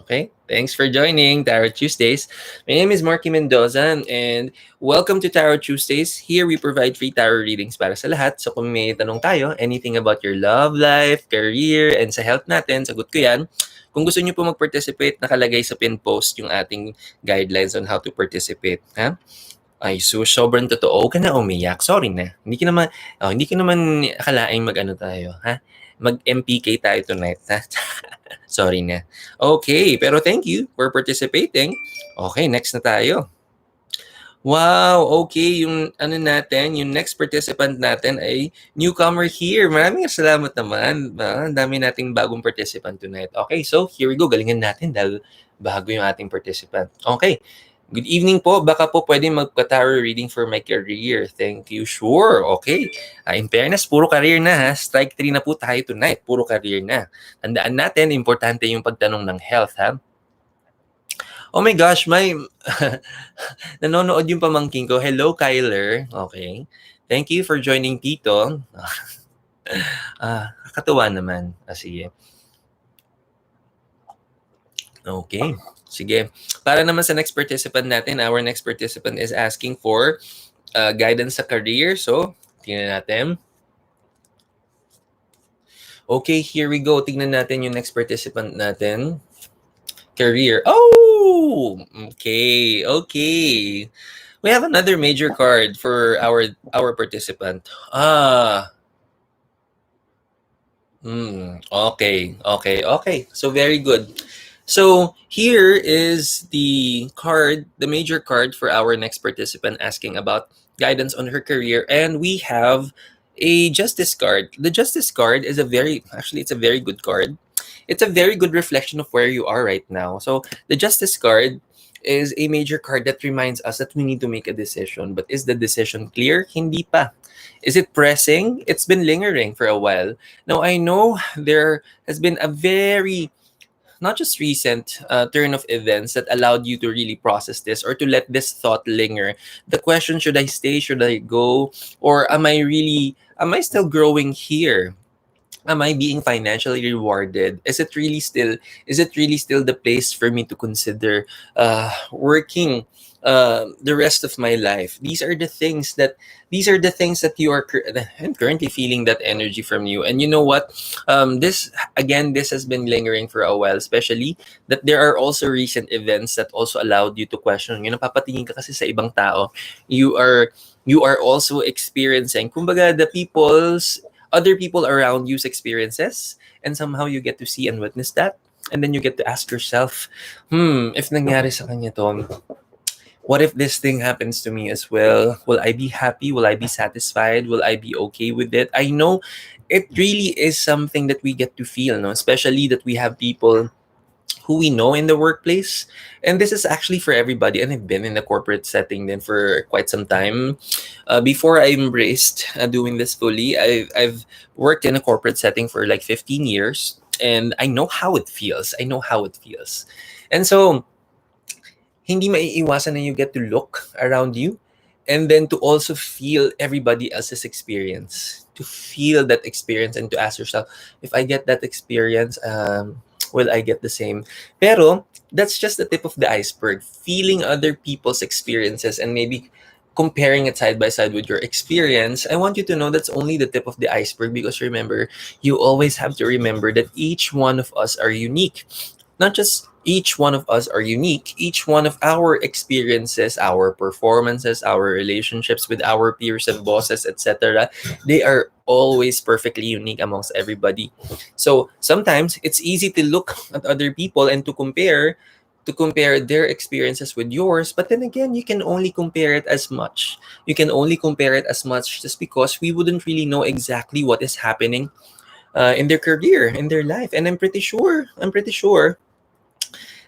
Okay? Thanks for joining Tarot Tuesdays. My name is Marky Mendoza and welcome to Tarot Tuesdays. Here we provide free tarot readings para sa lahat. So kung may tanong tayo, anything about your love life, career, and sa health natin, sagot ko yan. Kung gusto niyo po mag-participate, nakalagay sa pin post yung ating guidelines on how to participate. Ha? Ay, so sobrang totoo. Huwag ka na umiyak. Sorry na. Hindi ko naman akalaing mag-ano tayo, ha? Mag-MPK tayo tonight, ha? Sorry na. Okay, pero thank you for participating. Okay, next na tayo. Wow, okay. Yung ano natin, yung next participant natin ay newcomer here. Maraming salamat naman. Ang dami nating bagong participant tonight. Okay, so here we go. Galingan natin dahil bago yung ating participant. Okay. Good evening po. Baka po pwede magpa-tarot reading for my career. Thank you. Sure. Okay. In fairness, puro career na ha. Strike 3 na po tayo tonight. Puro career na. Tandaan natin, importante yung pagtanong ng health ha. Oh my gosh, may nanonood yung pamangkin ko. Hello, Kyler. Okay. Thank you for joining, Tito. Kakatuwa naman. Sige. Okay. Sige. Para naman sa next participant natin, our next participant is asking for guidance sa career. So, tingnan natin. Okay, here we go. Tingnan natin yung next participant natin. Career. Oh! Okay. We have another major card for our participant. Okay. So very good. So here is the card, the major card for our next participant asking about guidance on her career. And we have a justice card. The justice card is it's a very good card. It's a very good reflection of where you are right now. So the justice card is a major card that reminds us that we need to make a decision. But is the decision clear? Hindi pa. Is it pressing? It's been lingering for a while. Now, I know there has been a very not just recent turn of events that allowed you to really process this or to let this thought linger. The question, should I stay? Should I go? Or am I still growing here? Am I being financially rewarded? Is it really still the place for me to consider working the rest of my life? These are the things that you are I'm currently feeling that energy from you. And you know what? This has been lingering for a while, especially that there are also recent events that also allowed you to question. Yung napapatingin ka kasi sa ibang tao, you are also experiencing, kumbaga, other people around you's experiences, and somehow you get to see and witness that, and then you get to ask yourself, if nangyari sa kanya to, what if this thing happens to me as well? Will I be happy? Will I be satisfied? Will I be okay with it? I know it really is something that we get to feel, no? Especially that we have people who we know in the workplace. And this is actually for everybody. And I've been in the corporate setting then for quite some time. Before I embraced doing this fully, I've worked in a corporate setting for like 15 years. And I know how it feels. And so, hindi maiiwasan na you get to look around you and then to also feel everybody else's experience. To feel that experience and to ask yourself, if I get that experience, will I get the same? Pero that's just the tip of the iceberg. Feeling other people's experiences and maybe comparing it side by side with your experience, I want you to know that's only the tip of the iceberg, because remember, you always have to remember that each one of us are unique. Not just each one of us are unique, each one of our experiences, our performances, our relationships with our peers and bosses, etc., they are always perfectly unique amongst everybody. So sometimes it's easy to look at other people and to compare their experiences with yours, but then again, you can only compare it as much. Just because we wouldn't really know exactly what is happening in their career, in their life. And I'm pretty sure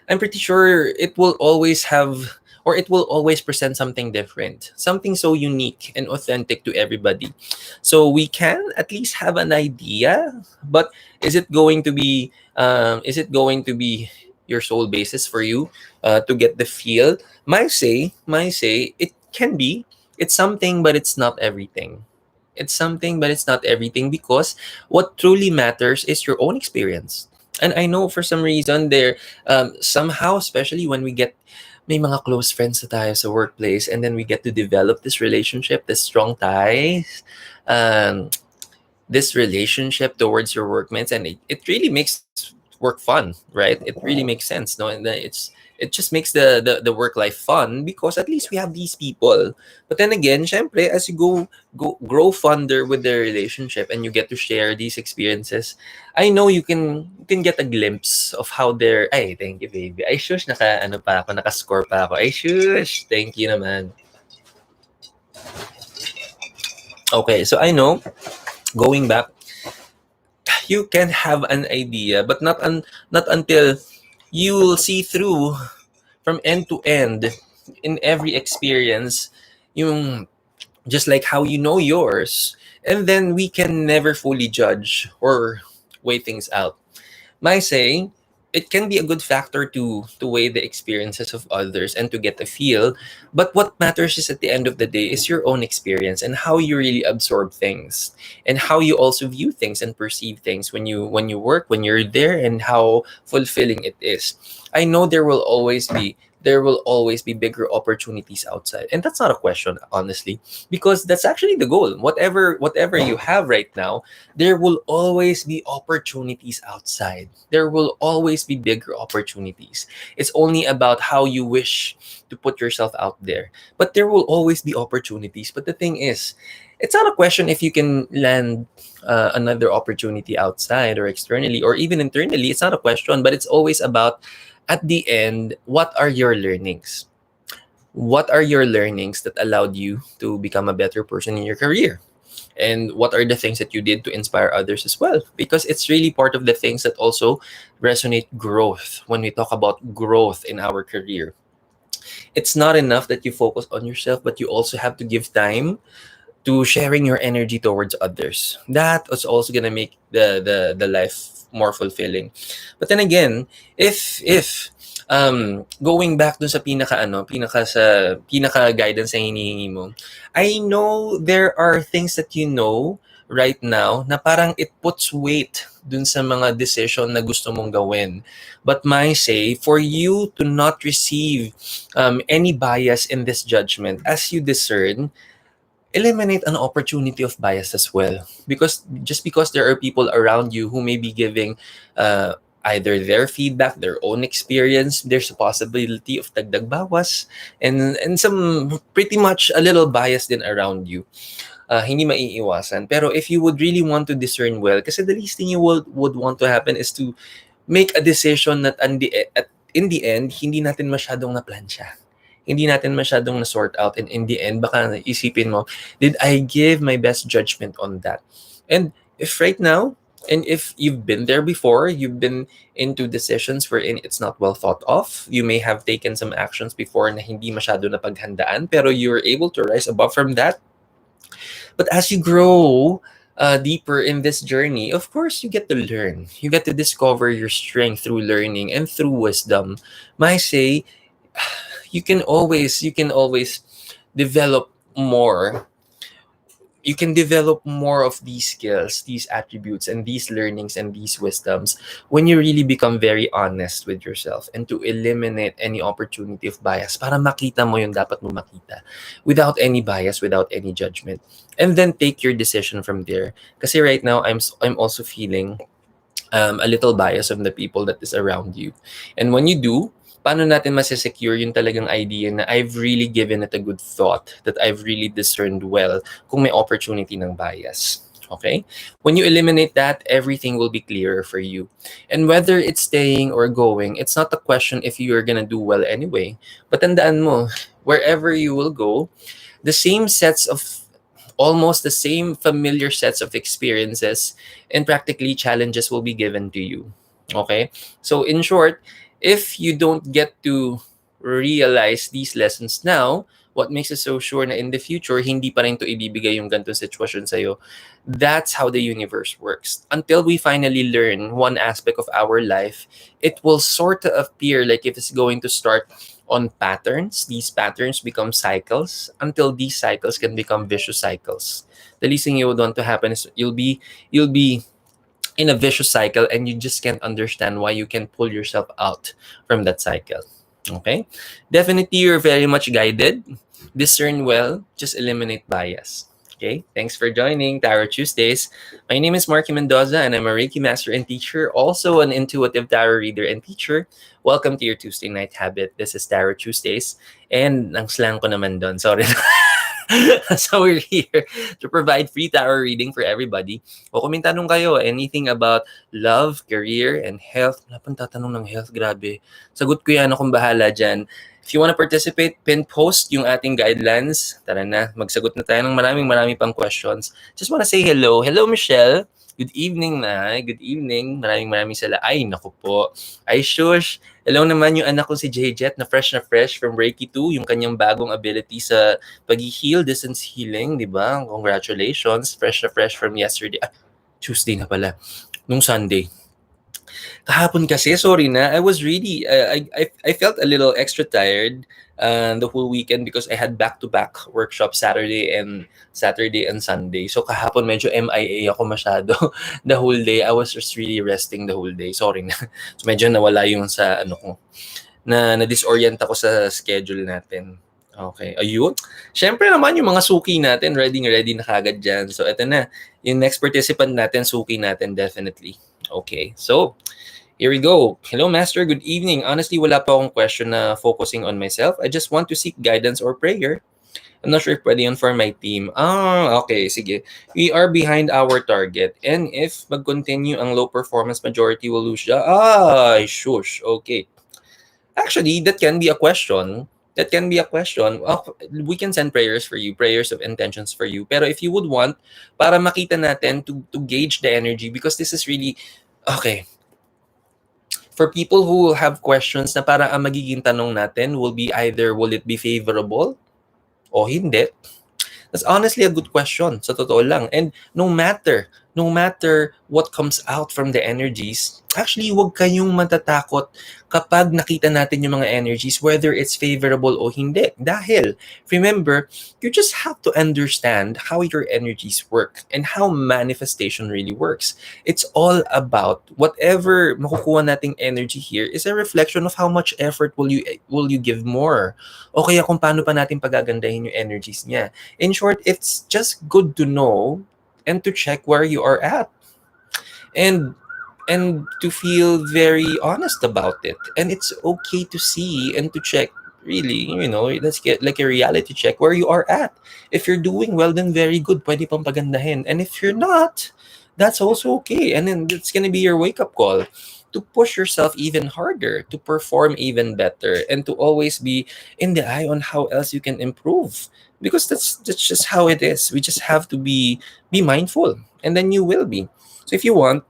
it will always have, or it will always present something different, something so unique and authentic to everybody. So we can at least have an idea, but is it going to be your sole basis for you to get the feel? My say, it can be. It's something, but it's not everything. It's something, but it's not everything, because what truly matters is your own experience. And I know for some reason there, somehow, especially when we get, may mga close friends na tayo sa workplace, and then we get to develop this relationship, this strong ties, um, this relationship towards your workmates, and it really makes work fun, right? It really makes sense, no? And it just makes the work life fun, because at least we have these people. But then again, syempre, as you go grow fonder with the relationship, and you get to share these experiences, I know you can get a glimpse of how they're, ay, thank you, baby. Ay, shush, ano pa ako, naka-score pa ako. Ay, shush, thank you naman. Okay, so I know, going back, you can have an idea, but not until you will see through from end to end in every experience, yung just like how you know yours, and then we can never fully judge or weigh things out. My say, it can be a good factor to weigh the experiences of others and to get a feel. But what matters is, at the end of the day, is your own experience and how you really absorb things, and how you also view things and perceive things when you work, when you're there, and how fulfilling it is. I know there will always be bigger opportunities outside, and that's not a question, honestly, because that's actually the goal. Whatever you have right now, there will always be opportunities outside. There will always be bigger opportunities. It's only about how you wish to put yourself out there. But there will always be opportunities. But the thing is, it's not a question if you can land another opportunity outside or externally or even internally. It's not a question, but it's always about, at the end, what are your learnings? What are your learnings that allowed you to become a better person in your career? And what are the things that you did to inspire others as well? Because it's really part of the things that also resonate growth. When we talk about growth in our career, it's not enough that you focus on yourself, but you also have to give time to sharing your energy towards others. That is also gonna make the life more fulfilling. But then again, if going back dun sa pinaka guidance na hinihingi mo, I know there are things that you know right now na parang it puts weight dun sa mga decision na gusto mong gawin. But my say, for you to not receive any bias in this judgment as you discern, eliminate an opportunity of bias as well, because just because there are people around you who may be giving either their feedback, their own experience, there's a possibility of dagdag bawas, and some pretty much a little bias din around you. Hindi maiiwasan, pero if you would really want to discern well, kasi the least thing you would want to happen is to make a decision that in the end, hindi natin masyadong naplansya. Hindi natin masyadong na-sort out. And in the end, baka isipin mo, did I give my best judgment on that? And if right now, and if you've been there before, you've been into decisions wherein it's not well thought of, you may have taken some actions before na hindi masyado na paghandaan, pero you're able to rise above from that. But as you grow deeper in this journey, of course, you get to learn. You get to discover your strength through learning and through wisdom. I say, you can always develop more. You can develop more of these skills, these attributes, and these learnings and these wisdoms when you really become very honest with yourself, and to eliminate any opportunity of bias para makita mo yung dapat mo makita without any bias, without any judgment. And then take your decision from there. Kasi right now, I'm also feeling a little bias of the people that is around you. And when you do, paano natin masesecure yung talagang idea na I've really given it a good thought, that I've really discerned well kung may opportunity ng bias. Okay? When you eliminate that, everything will be clearer for you. And whether it's staying or going, it's not a question if you're gonna do well anyway. But tandaan mo, wherever you will go, the same sets of almost the same familiar sets of experiences and practically challenges will be given to you. Okay? So in short, if you don't get to realize these lessons now, what makes us so sure na in the future, hindi pa rin to ibibigay yung ganitong sitwasyon sa'yo? That's how the universe works. Until we finally learn one aspect of our life, it will sort of appear like if it's going to start on patterns. These patterns become cycles until these cycles can become vicious cycles. The least thing you would want to happen is you'll be in a vicious cycle and you just can't understand why you can pull yourself out from that cycle. Okay? Definitely, you're very much guided. Discern well, just eliminate bias. Okay? Thanks for joining Tarot Tuesdays. My name is Marky Mendoza and I'm a Reiki master and teacher, also an intuitive tarot reader and teacher. Welcome to your Tuesday night habit. This is Tarot Tuesdays. And ang slang ko naman doon. Sorry. So we're here to provide free tarot reading for everybody. O kung may tanong kayo, anything about love, career, and health. Wala pang tatanong ng health, grabe. Sagot ko yan, akong bahala dyan. If you want to participate, pin post yung ating guidelines. Tara na, magsagot na tayo ng marami pang questions. Just want to say hello. Hello, Michelle. Good evening, na. Good evening. Maraming sala. Ay, naku po. Ay, shush. Hello naman yung anak ko si JJet na fresh from Reiki 2, yung kanyang bagong ability sa pag-heal, distance healing, di ba? Congratulations. Fresh from yesterday. Tuesday na pala. Nung Sunday. Kahapon kasi, sorry na, I was really, I felt a little extra tired the whole weekend because I had back-to-back workshops Saturday and Sunday. So kahapon medyo MIA ako masyado the whole day. I was just really resting the whole day. Sorry na. So medyo nawala yung sa ano ko, na-disorient ako sa schedule natin. Okay, ayun. Siyempre naman yung mga suki natin, ready na kagad dyan. So eto na, yung next participant natin, suki natin definitely. Okay, so here we go. Hello, Master. Good evening. Honestly, wala pa akong question na focusing on myself. I just want to seek guidance or prayer. I'm not sure if pwede yun for my team. Okay. Sige. We are behind our target. And if mag-continue ang low performance, majority will lose siya. Shush. Okay. Actually, that can be a question. We can send prayers for you, prayers of intentions for you. Pero if you would want, para makita natin to gauge the energy, because this is really, okay. For people who have questions na para ang magiging tanong natin will be either will it be favorable o hindi. That's honestly a good question, sa totoo lang. And no matter what comes out from the energies, actually, huwag kayong matatakot kapag nakita natin yung mga energies, whether it's favorable o hindi. Dahil, remember, you just have to understand how your energies work and how manifestation really works. It's all about whatever makukuha nating energy here is a reflection of how much effort will you give more. O kaya kung paano pa natin pagagandahin yung energies niya. In short, it's just good to know and to check where you are at. And to feel very honest about it. And it's okay to see and to check, really, let's get like a reality check where you are at. If you're doing well, then very good. Pwede pang pagandahin. And if you're not, that's also okay. And then it's gonna be your wake-up call to push yourself even harder, to perform even better, and to always be in the eye on how else you can improve. Because that's just how it is. We just have to be mindful, and then you will be. So if you want,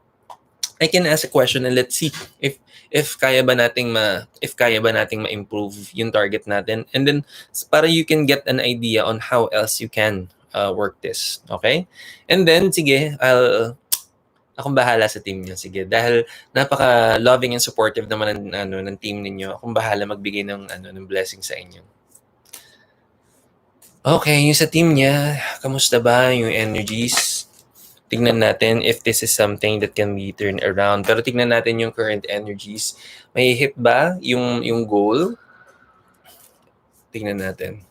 I can ask a question and let's see if kaya ba nating ma-improve yung target natin, and then para you can get an idea on how else you can work this. Okay? And then sige, akong bahala sa team niyo. Sige, dahil napaka loving and supportive naman ng team ninyo. Akong bahala magbigay ng blessing sa inyo. Okay, yung sa team niya, kamusta ba yung energies? Tignan natin if this is something that can be turned around. Pero tignan natin yung current energies. May hit ba yung goal? Tignan natin.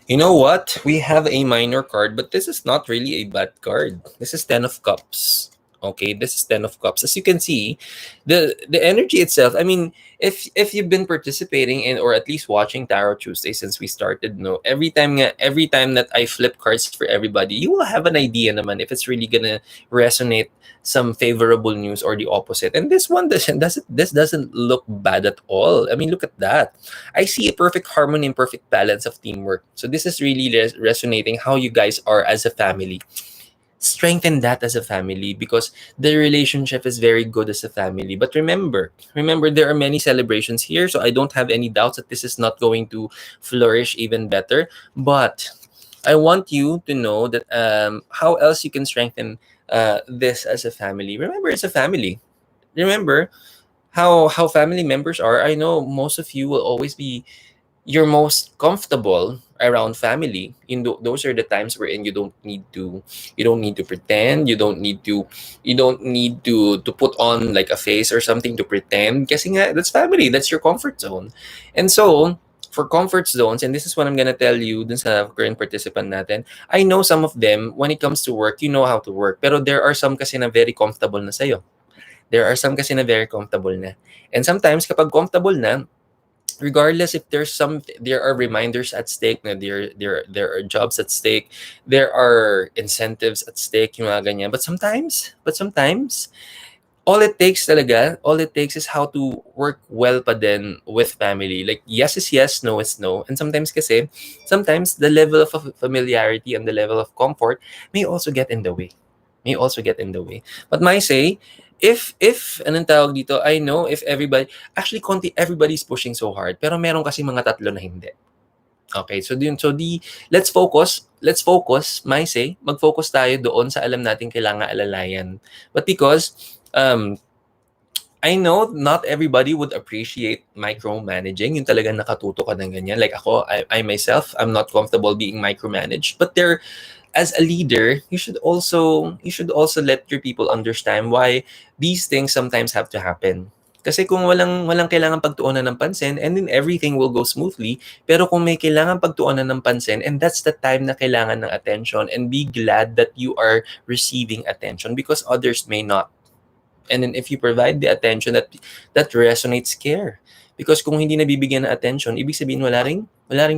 You know what? We have a minor card, but this is not really a bad card. This is 10 of Cups. Okay, this is 10 of Cups. As you can see, the energy itself, I mean, if you've been participating in or at least watching Tarot Tuesday since we started, every time that I flip cards for everybody, you will have an idea naman if it's really gonna resonate some favorable news or the opposite. And this one doesn't look bad at all. I mean, look at that. I see a perfect harmony and perfect balance of teamwork. So this is really resonating how you guys are as a family. strengthen that as a family, because the relationship is very good as a family. But remember, there are many celebrations here, so I don't have any doubts that this is not going to flourish even better. But I want you to know that how else you can strengthen this as a family. Remember, it's a family. Remember how family members are. I know most of you will always be you're most comfortable around family. Those are the times wherein you don't need to pretend, you don't need to put on like a face or something to pretend, kasi nga that's family, that's your comfort zone. And so for comfort zones, and this is what I'm gonna tell you dun sa current participant natin, I know some of them, when it comes to work, you know how to work, pero there are some kasi na very comfortable na sa'yo. There are some kasi na very comfortable na. And sometimes kapag comfortable na, regardless if there are reminders at stake, na there are jobs at stake, there are incentives at stake, yung mga ganyan. But sometimes all it takes is how to work well pa din with family. Like yes is yes, no is no. And sometimes the level of familiarity and the level of comfort may also get in the way. But my say, if anong tawag dito, I know if everybody's pushing so hard, pero meron kasi mga tatlo na hindi. Okay, let's focus, my say, mag-focus tayo doon sa alam natin kailangan alalayan. But because I know not everybody would appreciate micromanaging, yung talagang nakatuto ka ng ganyan. Like ako, I myself, I'm not comfortable being micromanaged. But as a leader, you should also let your people understand why these things sometimes have to happen. Kasi kung walang kailangan pagtuunan ng pansin, and then everything will go smoothly. Pero kung may kailangan pagtuunan ng pansin, and that's the time na kailangan ng attention, and be glad that you are receiving attention because others may not. And then if you provide the attention that resonates, care. Because kung hindi nabibigyan ng attention, ibig sabihin wala ring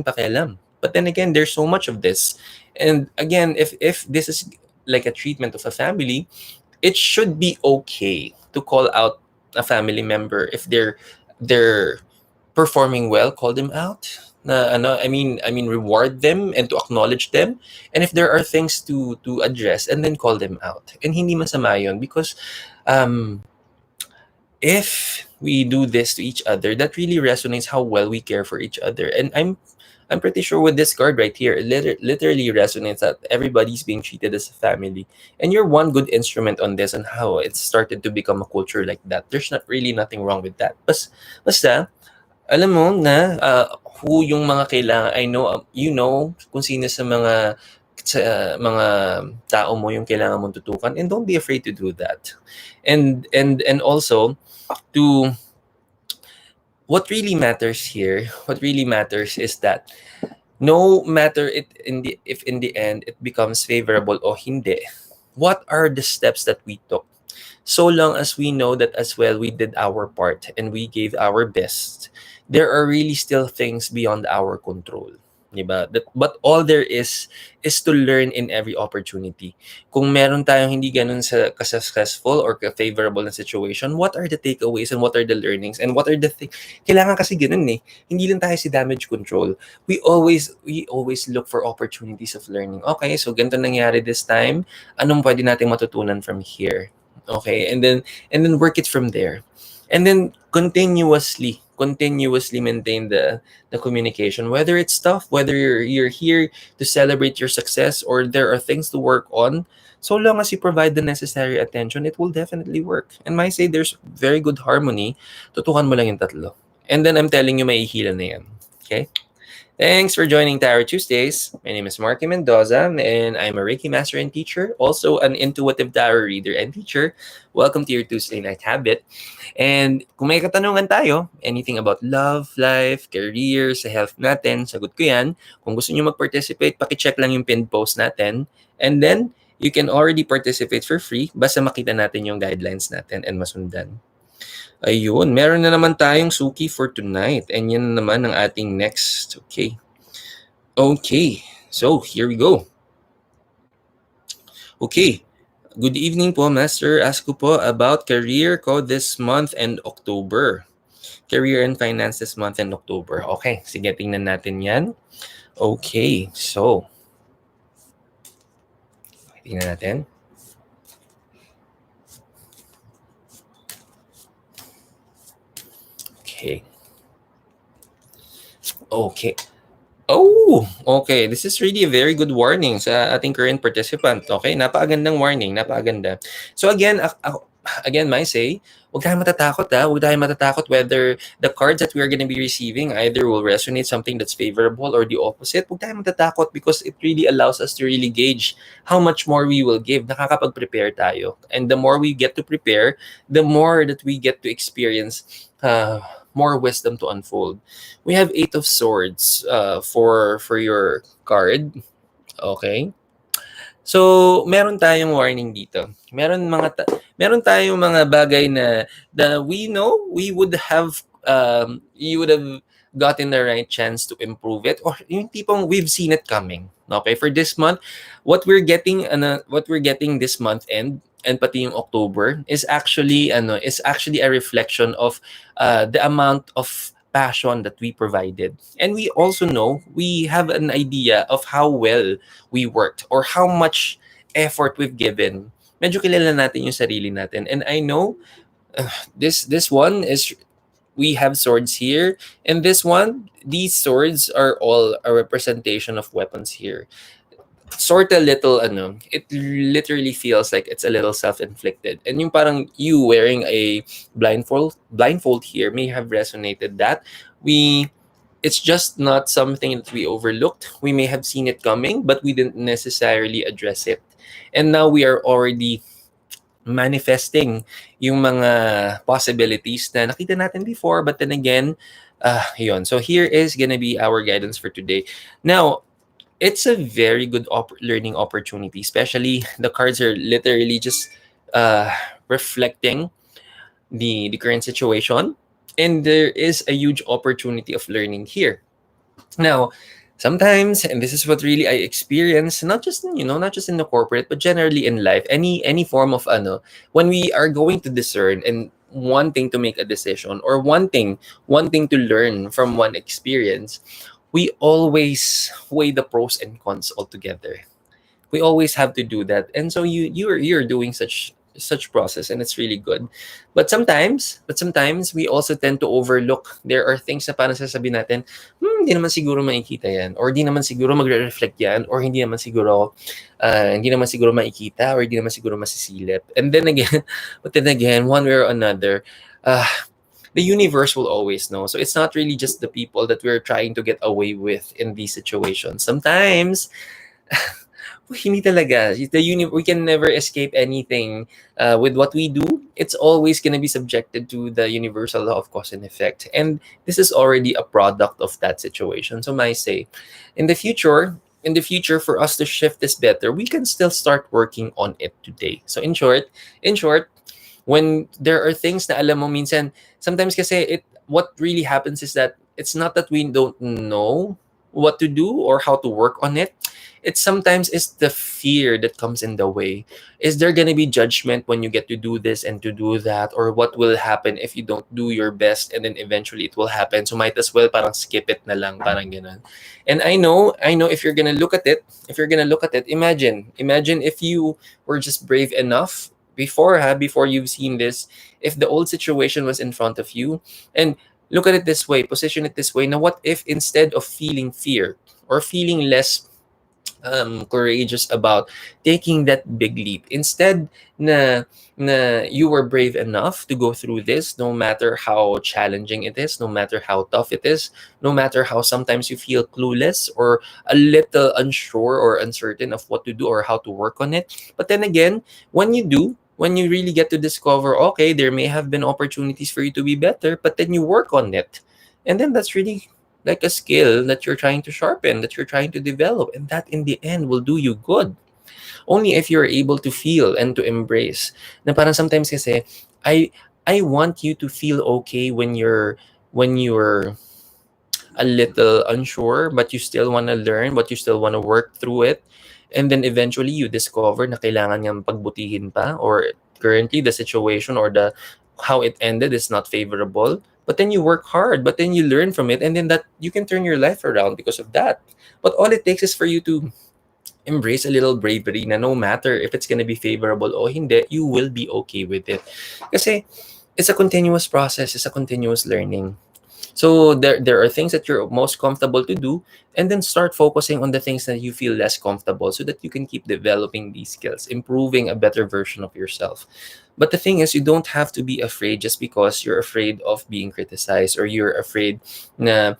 pakialam. But then again, there's so much of this. And again, if this is like a treatment of a family, it should be okay to call out a family member if they're performing well. Call them out. I mean reward them and to acknowledge them. And if there are things to address, and then call them out. And hindi masama yun, because if we do this to each other, that really resonates how well we care for each other. And I'm pretty sure with this card right here, it literally resonates that everybody's being treated as a family. And you're one good instrument on this, and how it started to become a culture like that. There's nothing wrong with that. Basta, alam mo na who yung mga kailangan. I know, you know kung sino sa mga tao mo yung kailangan mong tutukan, and don't be afraid to do that. And also, to what really matters is that no matter if in the end it becomes favorable o hindi, what are the steps that we took? So long as we know that as well we did our part and we gave our best, there are really still things beyond our control. Diba? But all there is to learn in every opportunity. Kung meron tayong hindi ganun sa successful or favorable na situation, what are the takeaways and what are the learnings and what are the things? Kailangan kasi ganun eh. Hindi lang tayo si damage control. We always look for opportunities of learning. Okay, so ganito nangyari this time. Anong pwede nating matutunan from here? Okay, and then work it from there. And then continuously maintain the communication, whether it's tough, whether you're here to celebrate your success or there are things to work on. So long as you provide the necessary attention, it will definitely work. And might say there's very good harmony. Tutukan mo lang yung tatlo. And then I'm telling you, may ihila na yan. Okay? Thanks for joining Tarot Tuesdays. My name is Marky Mendoza, and I'm a Reiki master and teacher, also an intuitive tarot reader and teacher. Welcome to your Tuesday night habit. And kung may katanungan tayo, anything about love, life, career, sa health natin, sagot ko yan. Kung gusto nyo mag-participate, pakicheck lang yung pinned post natin. And then, you can already participate for free basta makita natin yung guidelines natin and masundan. Ayun, meron na naman tayong suki for tonight. And yan naman ang ating next. Okay, so here we go. Okay, good evening po, Master. Ask ko po about career ko this month and October. Career and finance this month and October. Okay, sige, tingnan natin yan. Okay, so Tingnan natin. Okay. Okay. Oh, okay. This is really a very good warning sa ating current participant. Okay, napakagandang warning, napakaganda. So again, my say, huwag tayong matatakot ha. Huwag tayong matatakot whether the cards that we are going to be receiving either will resonate something that's favorable or the opposite. Huwag tayong matatakot because it really allows us to really gauge how much more we will give. Nakakapag-prepare tayo. And the more we get to prepare, the more that we get to experience more wisdom to unfold. We have Eight of Swords for your card. Okay? So, meron tayong warning dito. Meron tayong mga bagay na we know we would have you would have gotten the right chance to improve it, or yung tipong we've seen it coming. Okay, for this month, what we're getting this month and pati yung October is actually a reflection of the amount of passion that we provided. And we also know we have an idea of how well we worked or how much effort we've given. Medyo kilala natin yung sarili natin. And I know this one is we have swords here, and these swords are all a representation of weapons here. Sort a little it literally feels like it's a little self-inflicted. And yung parang you wearing a blindfold here may have resonated that we it's just not something that we overlooked. We may have seen it coming, but we didn't necessarily address it. And now we are already manifesting yung mga possibilities na nakita natin before, but then again, yun. So here is gonna be our guidance for today. Now, it's a very good learning opportunity, especially the cards are literally just reflecting the current situation, and there is a huge opportunity of learning here. Now, sometimes, and this is what really I experience, not just in the corporate, but generally in life, any form of when we are going to discern and wanting to make a decision or wanting to learn from one experience, we always weigh the pros and cons all together. We always have to do that, and so you're doing such process, and it's really good. But sometimes we also tend to overlook. There are things na parang sasabihin natin, hindi naman siguro makikita yan, or hindi naman siguro magre-reflect yan, or hindi naman siguro makikita, or hindi naman siguro masisilip. And then again, but then again, one way or another, the universe will always know. So it's not really just the people that we're trying to get away with in these situations. Sometimes hindi talaga. We can never escape anything with what we do. It's always going to be subjected to the universal law of cause and effect. And this is already a product of that situation. So I say, in the future, for us to shift this better, we can still start working on it today. So in short, when there are things na alam mo minsan, sometimes kasi what really happens is that it's not that we don't know what to do or how to work on it. It's the fear that comes in the way. Is there gonna be judgment when you get to do this and to do that? Or what will happen if you don't do your best and then eventually it will happen? So might as well parang skip it na lang, parang ganun. And I know if you're gonna look at it, imagine if you were just brave enough before you've seen this, if the old situation was in front of you, and look at it this way, position it this way. Now, what if instead of feeling fear or feeling less courageous about taking that big leap, instead na you were brave enough to go through this, no matter how challenging it is, no matter how tough it is, no matter how sometimes you feel clueless or a little unsure or uncertain of what to do or how to work on it. But then again, when you really get to discover, okay, there may have been opportunities for you to be better, but then you work on it, and then that's really like a skill that you're trying to sharpen, that you're trying to develop, and that in the end will do you good. Only if you're able to feel and to embrace. Na parang sometimes kasi, I want you to feel okay when you're a little unsure, but you still want to learn, but you still want to work through it. And then eventually you discover na kailangan niyang pagbutihin pa, or currently the situation or how it ended is not favorable. But then you work hard, but then you learn from it, and then that you can turn your life around because of that. But all it takes is for you to embrace a little bravery na no matter if it's gonna be favorable o hindi, you will be okay with it. Kasi it's a continuous process, it's a continuous learning. So there are things that you're most comfortable to do, and then start focusing on the things that you feel less comfortable so that you can keep developing these skills, improving a better version of yourself. But the thing is, you don't have to be afraid just because you're afraid of being criticized, or you're afraid na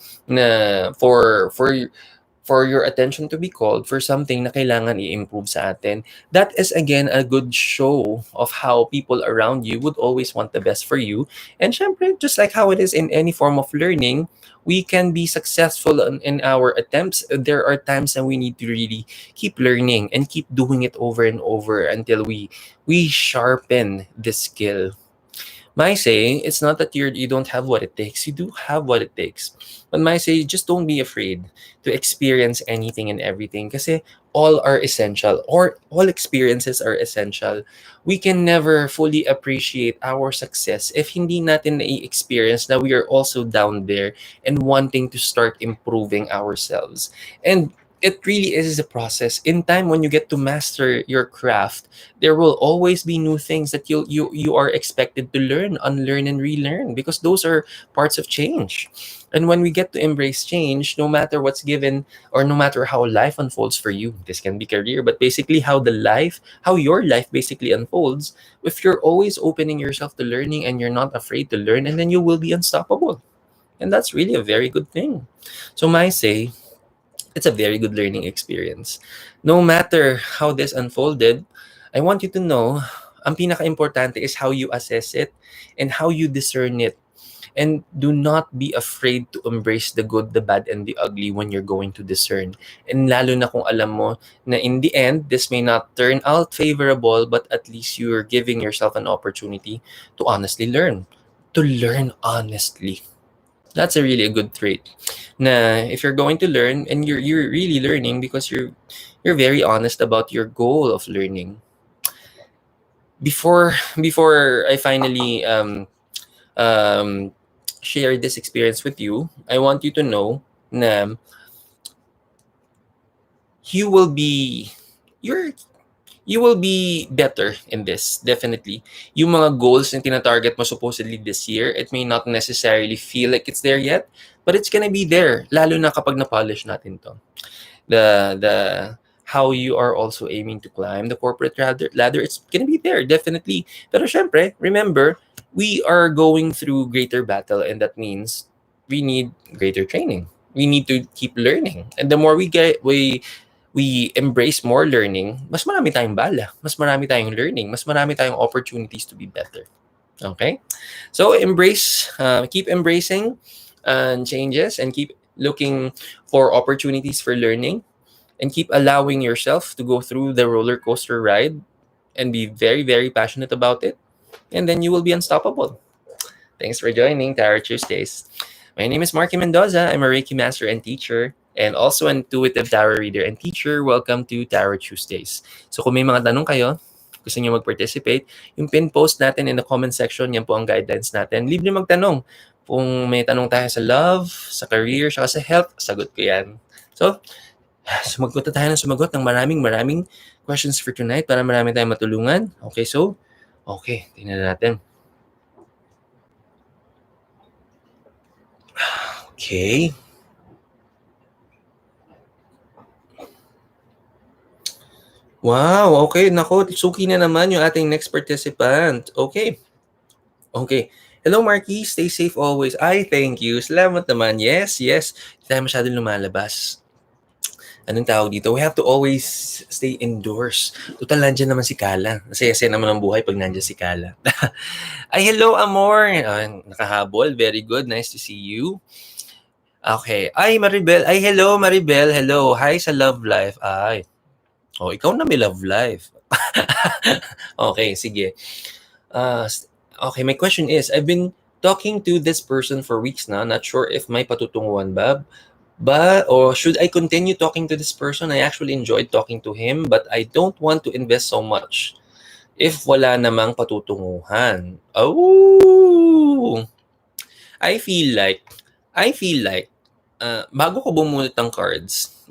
for your attention to be called for something na kailangan i-improve sa atin. That is again a good show of how people around you would always want the best for you. And syempre, just like how it is in any form of learning, we can be successful in our attempts. There are times that we need to really keep learning and keep doing it over and over until we sharpen the skill. My say, it's not that you don't have what it takes. You do have what it takes. But my say, just don't be afraid to experience anything and everything. Kasi all are essential, or all experiences are essential. We can never fully appreciate our success if hindi natin na-experience na we are also down there and wanting to start improving ourselves. And it really is a process. In time, when you get to master your craft, there will always be new things that you are expected to learn, unlearn, and relearn, because those are parts of change. And when we get to embrace change, no matter what's given, or no matter how life unfolds for you, this can be career, but basically how your life basically unfolds, if you're always opening yourself to learning and you're not afraid to learn, and then you will be unstoppable. And that's really a very good thing. So my say, it's a very good learning experience. No matter how this unfolded, I want you to know, ang pinaka-importante is how you assess it and how you discern it. And do not be afraid to embrace the good, the bad, and the ugly when you're going to discern. And lalo na kung alam mo na in the end, this may not turn out favorable, but at least you're giving yourself an opportunity to honestly learn. To learn honestly. That's a really a good trait. Na if you're going to learn, and you're really learning because you're very honest about your goal of learning. Before I finally um share this experience with you, I want you to know na you will be you're you will be better in this, definitely. Yung mga goals na tina-target mo supposedly this year, it may not necessarily feel like it's there yet, but it's gonna be there, lalo na kapag na-polish natin to. The how you are also aiming to climb the corporate ladder, it's gonna be there, definitely. Pero syempre, remember, we are going through greater battle, and that means we need greater training. We need to keep learning. And the more we embrace more learning, mas marami tayong bala, mas marami tayong learning, mas marami tayong opportunities to be better. Okay? So keep embracing changes, and keep looking for opportunities for learning, and keep allowing yourself to go through the roller coaster ride, and be very, very passionate about it. And then you will be unstoppable. Thanks for joining Tarot Tuesdays. My name is Marky Mendoza. I'm a Reiki master and teacher, and also an intuitive tarot reader and teacher. Welcome to Tarot Tuesdays. So kung may mga tanong kayo, gusto niyo mag-participate, yung pin post natin in the comment section, yan po ang guidelines natin. Libre magtanong. Kung may tanong tayo sa love, sa career, saka sa health, sagot ko yan. So, sumagot na tayo ng sumagot ng maraming questions for tonight para marami tayong matulungan. Okay, so, tingnan natin. Okay. Wow, okay. Nako, suki na naman yung ating next participant. Okay. Hello, Marky. Stay safe always. Ay, thank you. Salamat naman. Yes. Hindi tayo masyadong lumalabas. Anong tawag dito? We have to always stay indoors. Total, nandiyan naman si Kala. Masaya naman ang buhay pag nandiyan si Kala. Ay, hello, Amor. Nakahabol. Very good. Nice to see you. Okay. Ay, Maribel. Ay, hello, Maribel. Hello. Hi sa Love Life. Ay. Ikaw na may love life. Okay, sige. Okay, my question is, I've been talking to this person for weeks now. Not sure if may patutunguhan ba, or should I continue talking to this person? I actually enjoyed talking to him, but I don't want to invest so much if wala namang patutunguhan. Oh! I feel like, bago ko bumunot ng cards,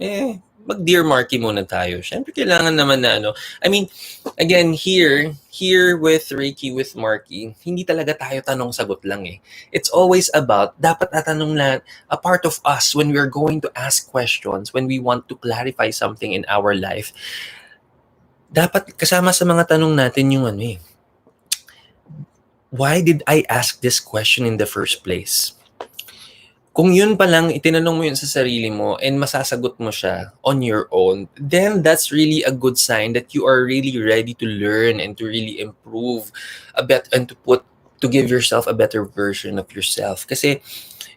mag-Dear Marky muna tayo. Syempre, kailangan naman na I mean, again, here with Reiki, with Marky, hindi talaga tayo tanong-sagot lang eh. It's always about, dapat atanong lang, a part of us when we're going to ask questions, when we want to clarify something in our life, dapat kasama sa mga tanong natin yung why did I ask this question in the first place? Kung yun pa lang, itinanong mo yun sa sarili mo and masasagot mo siya on your own, then that's really a good sign that you are really ready to learn and to really improve a bit and to give yourself a better version of yourself. Kasi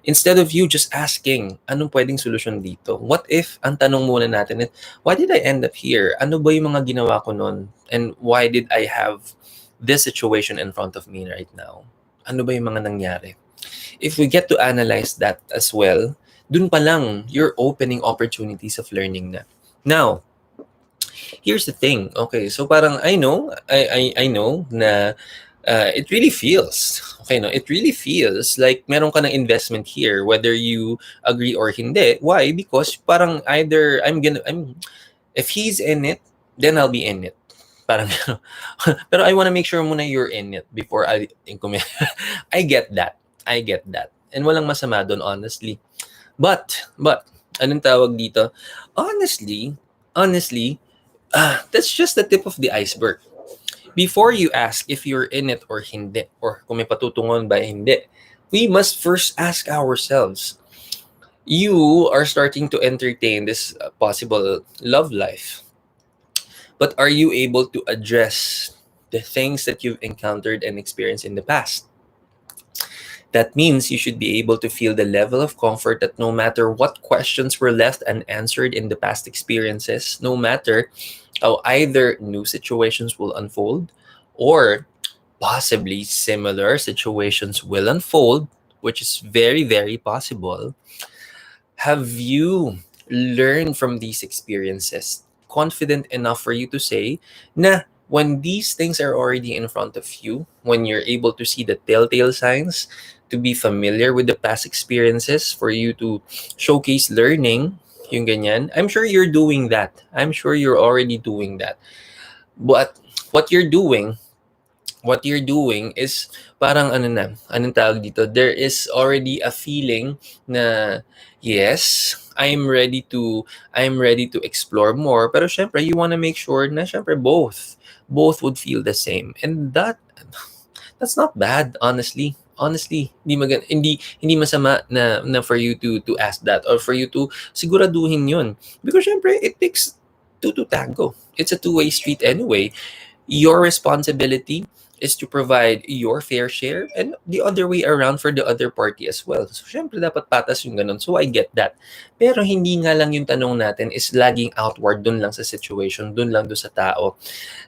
instead of you just asking, anong pwedeng solusyon dito? What if, ang tanong muna natin, why did I end up here? Ano ba yung mga ginawa ko nun? And why did I have this situation in front of me right now? Ano ba yung mga nangyari? If we get to analyze that as well, dun pa lang, you're opening opportunities of learning na. Now, here's the thing. Okay, so parang I know na it really feels, it really feels like meron ka ng investment here, whether you agree or hindi. Why? Because parang either if he's in it, then I'll be in it. Parang pero I want to make sure muna you're in it before I get that. And walang masama doon, honestly. But, anong tawag dito? Honestly, that's just the tip of the iceberg. Before you ask if you're in it or hindi, or kung may patutungon ba hindi, we must first ask ourselves, you are starting to entertain this possible love life. But are you able to address the things that you've encountered and experienced in the past? That means you should be able to feel the level of comfort that no matter what questions were left unanswered in the past experiences, no matter how either new situations will unfold or possibly similar situations will unfold, which is very, very possible, have you learned from these experiences confident enough for you to say na when these things are already in front of you, when you're able to see the telltale signs, to be familiar with the past experiences, for you to showcase learning, yung ganyan, I'm sure you're doing that. I'm sure you're already doing that. But what you're doing is parang anong tawag dito, there is already a feeling na yes, I'm ready to explore more, pero syempre you want to make sure na syempre both would feel the same, and that's not bad, honestly. Hindi masama na for you to ask that, or for you to siguraduhin yun, because syempre it takes two to tango. It's a two-way street anyway. Your responsibility is to provide your fair share, and the other way around for the other party as well. So, syempre, dapat patas yung ganun. So, I get that. Pero hindi nga lang yung tanong natin is laging outward, dun lang sa situation, dun lang dun sa tao.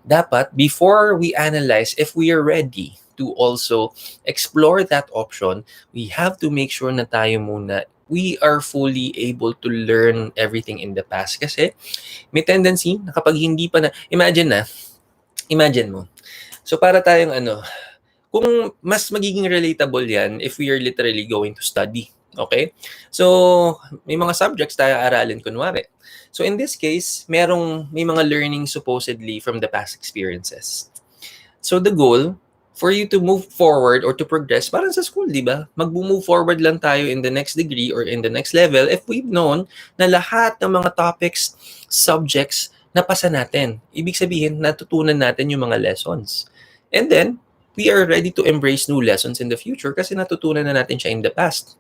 Dapat, before we analyze if we are ready to also explore that option, we have to make sure na tayo muna we are fully able to learn everything in the past. Kasi may tendency na kapag hindi pa na, imagine mo. So para tayong kung mas magiging relatable yan if we are literally going to study. Okay? So, may mga subjects tayo aralin kunwari. So in this case, may mga learning supposedly from the past experiences. So the goal for you to move forward or to progress, parang sa school, di ba? Mag-move forward lang tayo in the next degree or in the next level if we've known na lahat ng mga topics, subjects, napasa natin. Ibig sabihin, natutunan natin yung mga lessons. And then, we are ready to embrace new lessons in the future kasi natutunan na natin siya in the past.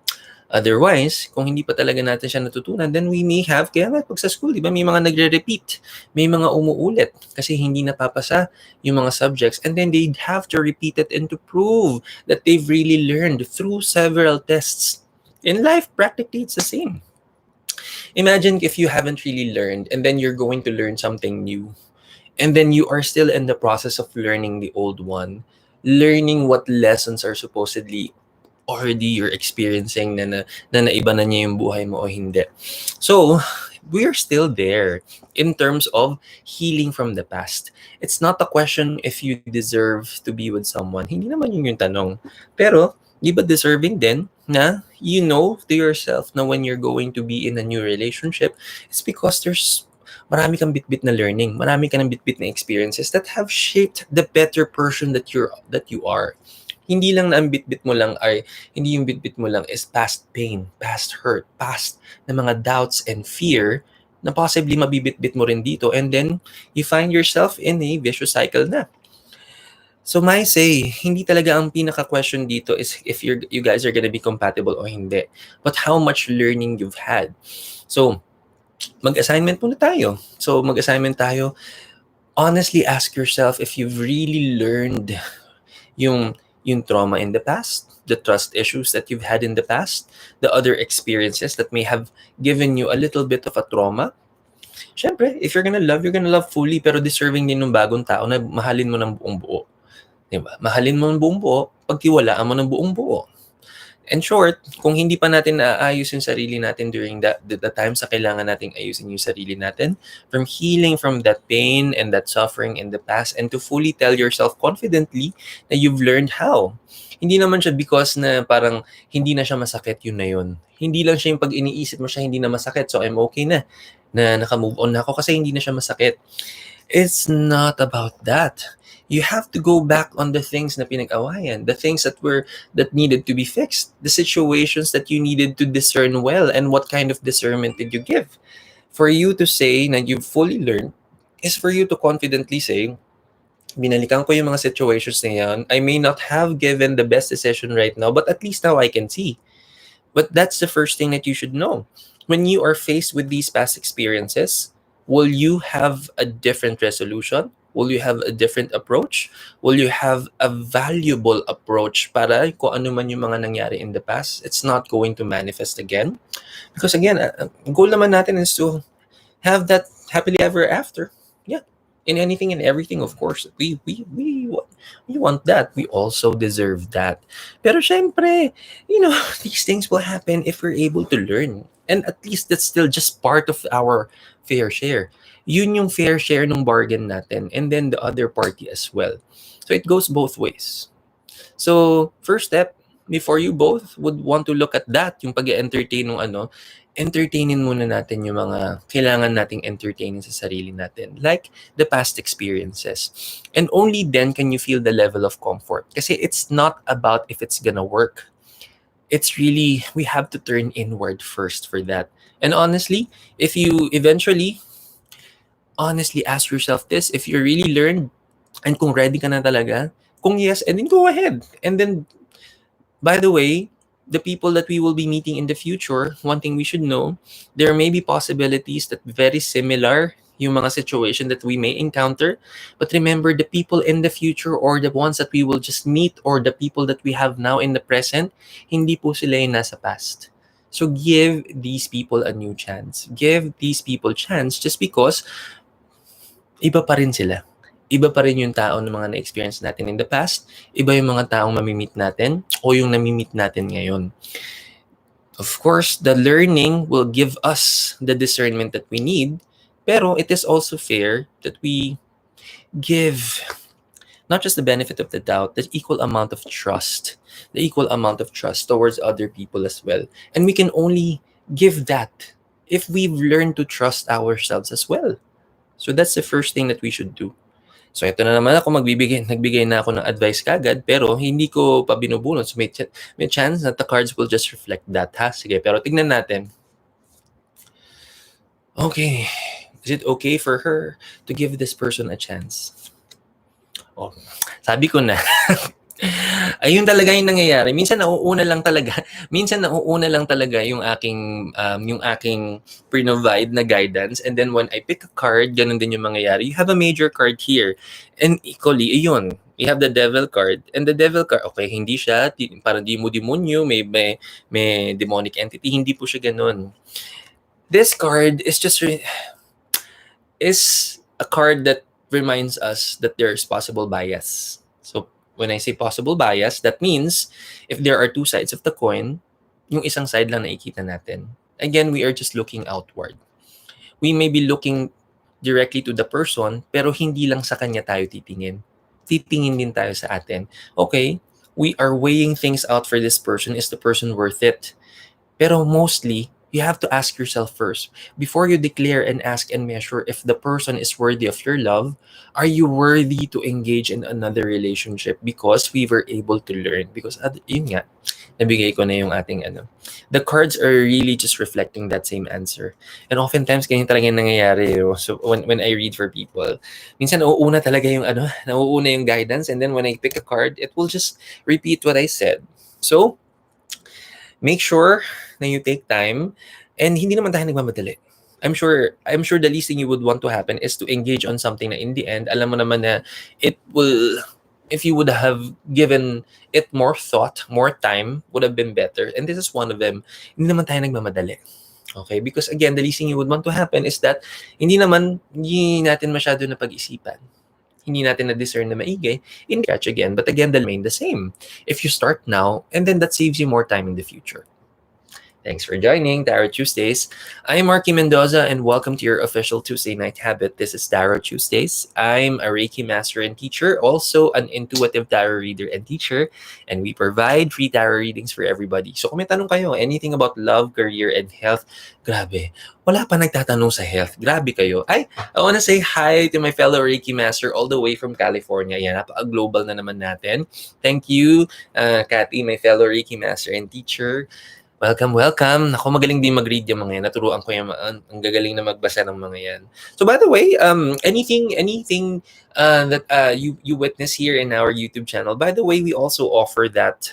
Otherwise, kung hindi pa talaga natin siya natutunan, then we may have, kaya nga pag sa school, di ba, may mga nagre-repeat, may mga umuulit kasi hindi napapasa yung mga subjects, and then they'd have to repeat it and to prove that they've really learned through several tests. In life, practically, it's the same. Imagine if you haven't really learned and then you're going to learn something new, and then you are still in the process of learning the old one, learning what lessons are supposedly already you're experiencing na naiba na niya yung buhay mo o hindi. So, we are still there in terms of healing from the past. It's not a question if you deserve to be with someone. Hindi naman yun yung tanong. Pero, di ba deserving din na you know to yourself na when you're going to be in a new relationship, it's because there's marami kang bitbit na learning, marami ka ng bitbit na experiences that have shaped the better person that you are. Hindi lang na ang bitbit mo lang ay, hindi yung bitbit mo lang is past pain, past hurt, past na mga doubts and fear na possibly mabibitbit mo rin dito, and then you find yourself in a vicious cycle na. So my say, hindi talaga ang pinaka-question dito is if you guys are gonna be compatible o hindi, but how much learning you've had. So, mag-assignment muna tayo. So, mag-assignment tayo. Honestly, ask yourself if you've really learned yung trauma in the past, the trust issues that you've had in the past, the other experiences that may have given you a little bit of a trauma. Siyempre, if you're gonna love fully, pero deserving din ng bagong tao na mahalin mo ng buong buo. Diba? Mahalin mo ng buong buo, pagtiwalaan mo ng buong buo. In short, kung hindi pa natin naaayos yung sarili natin during the time sa kailangan nating ayusin yung sarili natin, from healing from that pain and that suffering in the past, and to fully tell yourself confidently na you've learned how. Hindi naman siya because na parang hindi na siya masakit, yun na yun. Hindi lang siya yung pag iniisip mo siya hindi na masakit, so I'm okay na naka-move on na ako kasi hindi na siya masakit. It's not about that. You have to go back on the things na pinag-awayan, the things that needed to be fixed, the situations that you needed to discern well, and what kind of discernment did you give? For you to say na you've fully learned is for you to confidently say, binalikan ko yung mga situations na yan. I may not have given the best decision right now, but at least now I can see. But that's the first thing that you should know. When you are faced with these past experiences, will you have a different resolution? Will you have a different approach? Will you have a valuable approach para kung ano man yung mga nangyari in the past, it's not going to manifest again? Because again, goal naman natin is to have that happily ever after. Yeah. In anything and everything, of course. We want that. We also deserve that. Pero syempre, these things will happen if we're able to learn. And at least that's still just part of our fair share. Yun yung fair share ng bargain natin, and then the other party as well. So it goes both ways. So first step, before you both would want to look at that, yung pag-entertain ng entertainin muna natin yung mga kailangan nating entertainin sa sarili natin, like the past experiences. And only then can you feel the level of comfort. Kasi it's not about if it's gonna work. It's really, we have to turn inward first for that. And honestly, if you eventually, ask yourself this, if you really learned, and kung ready ka na talaga, kung yes, and then go ahead. And then, by the way, the people that we will be meeting in the future, one thing we should know, there may be possibilities that very similar yung mga situation that we may encounter. But remember, the people in the future or the ones that we will just meet or the people that we have now in the present, hindi po sila yung nasa past. So give these people a new chance. Give these people chance just because iba pa rin sila. Iba pa rin yung tao ng mga na-experience natin in the past. Iba yung mga taong mamimit natin o yung namimit natin ngayon. Of course, the learning will give us the discernment that we need, pero it is also fair that we give not just the benefit of the doubt, the equal amount of trust towards other people as well. And we can only give that if we've learned to trust ourselves as well. So that's the first thing that we should do. So ito na naman ako nagbigay na ako ng advice kagad, pero hindi ko pa binubunot. So may chance that the cards will just reflect that, ha? Sige, pero tignan natin. Okay. Is it okay for her to give this person a chance? Oh, sabi ko na. Ayun talaga yung nangyayari. Minsan nauuna lang talaga yung aking pre-provide na guidance, and then when I pick a card, ganun din yung mangyayari. You have a major card here, and equally, ayun, you have the devil card, and the devil card, okay, hindi siya parang demonyo, may demonic entity, hindi po siya ganun. This card is just is a card that reminds us that there is possible bias. So when I say possible bias, that means if there are two sides of the coin, yung isang side lang nakikita natin. Again, we are just looking outward. We may be looking directly to the person, pero hindi lang sa kanya tayo titingin. Titingin din tayo sa atin. Okay, we are weighing things out for this person. Is the person worth it? Pero mostly, you have to ask yourself first, before you declare and ask and measure if the person is worthy of your love, are you worthy to engage in another relationship? Because we were able to learn. Because yun nga, nabigay ko na yung ating ano. The cards are really just reflecting that same answer. And oftentimes, ganyan talaga yung nangyayari. So, when I read for people, minsan nauuna talaga yung ano, nauuna yung guidance. And then when I pick a card, it will just repeat what I said. So, make sure na you take time, and hindi naman tayo nagmamadali. I'm sure the least thing you would want to happen is to engage on something na in the end, alam mo naman na it will, if you would have given it more thought, more time, would have been better. And this is one of them. Hindi naman tayo nagmamadali. Okay? Because again, the least thing you would want to happen is that hindi natin masyado na pag-isipan. Hindi natin na-discern na maigi, in catch again. But again, the remain the same. If you start now, and then that saves you more time in the future. Thanks for joining Tarot Tuesdays. I'm Marky Mendoza, and welcome to your official Tuesday night habit. This is Tarot Tuesdays. I'm a Reiki master and teacher, also an intuitive tarot reader and teacher, and we provide free tarot readings for everybody. So kung may tanong kayo, anything about love, career, and health, grabe, wala pa nagtatanong sa health. Grabe kayo. I want to say hi to my fellow Reiki master all the way from California. Yan, napaka-global na naman natin. Thank you, Kathy, my fellow Reiki master and teacher. Welcome, welcome. Ako, magaling din mag-read yung mga yan. Naturuan ko yung ang gagaling na magbasa ng mga yan. So by the way, anything that you witness here in our YouTube channel, by the way, we also offer that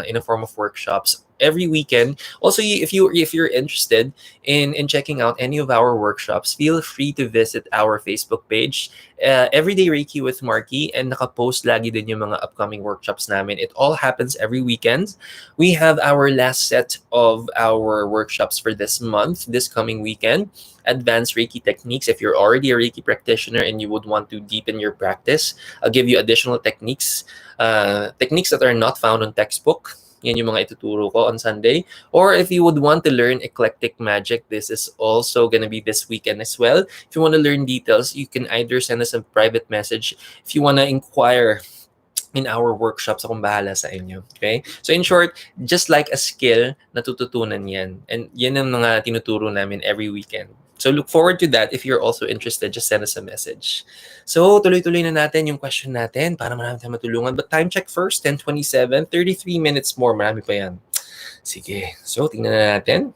in a form of workshops every weekend. Also, if you're interested in checking out any of our workshops, feel free to visit our Facebook page, Everyday Reiki with Marky, and nakapost lagi din yung mga upcoming workshops namin. It all happens every weekend. We have our last set of our workshops for this month, this coming weekend. Advanced Reiki techniques. If you're already a Reiki practitioner and you would want to deepen your practice, I'll give you additional techniques that are not found on textbook. Yan yung mga ituturo ko on Sunday. Or if you would want to learn eclectic magic, this is also going to be this weekend as well. If you want to learn details, you can either send us a private message. If you want to inquire in our workshops, akong bahala sa inyo. Okay? So in short, just like a skill, natututunan yan. And yan ang mga tinuturo namin every weekend. So look forward to that. If you're also interested, just send us a message. So tuloy-tuloy na natin yung question natin para marami tayong matulungan. But time check first, 10:27, 33 minutes more. Marami pa yan. Sige. So tingnan na natin.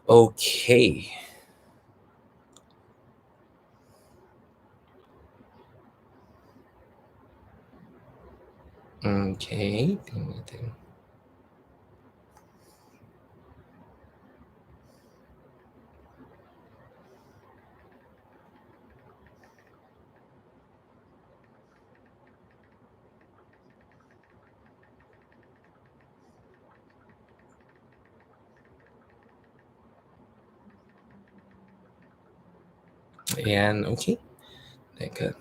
Okay. Okay. Tingnan natin. Ayan, okay. Teka.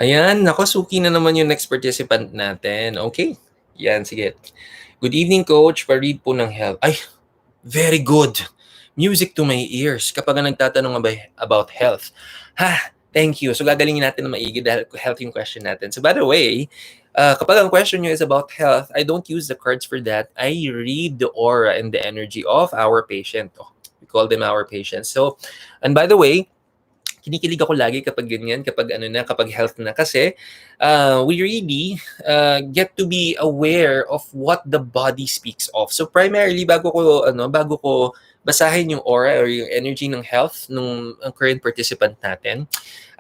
Ayan, nako, suki na naman yung next participant natin. Okay. Yan, sige. Good evening, Coach. Pa-read po ng health. Ay, very good. Music to my ears kapag nagtatanong about health. Ha, thank you. So gagalingin natin na maigi dahil health yung question natin. So by the way, kapag ang question nyo is about health, I don't use the cards for that. I read the aura and the energy of our patient. Oh, we call them our patients. So, and by the way, kinikilig ako lagi kapag ganyan, kapag health na. Kasi we really get to be aware of what the body speaks of. So primarily, bago ko basahin yung aura or yung energy ng health ng current participant natin,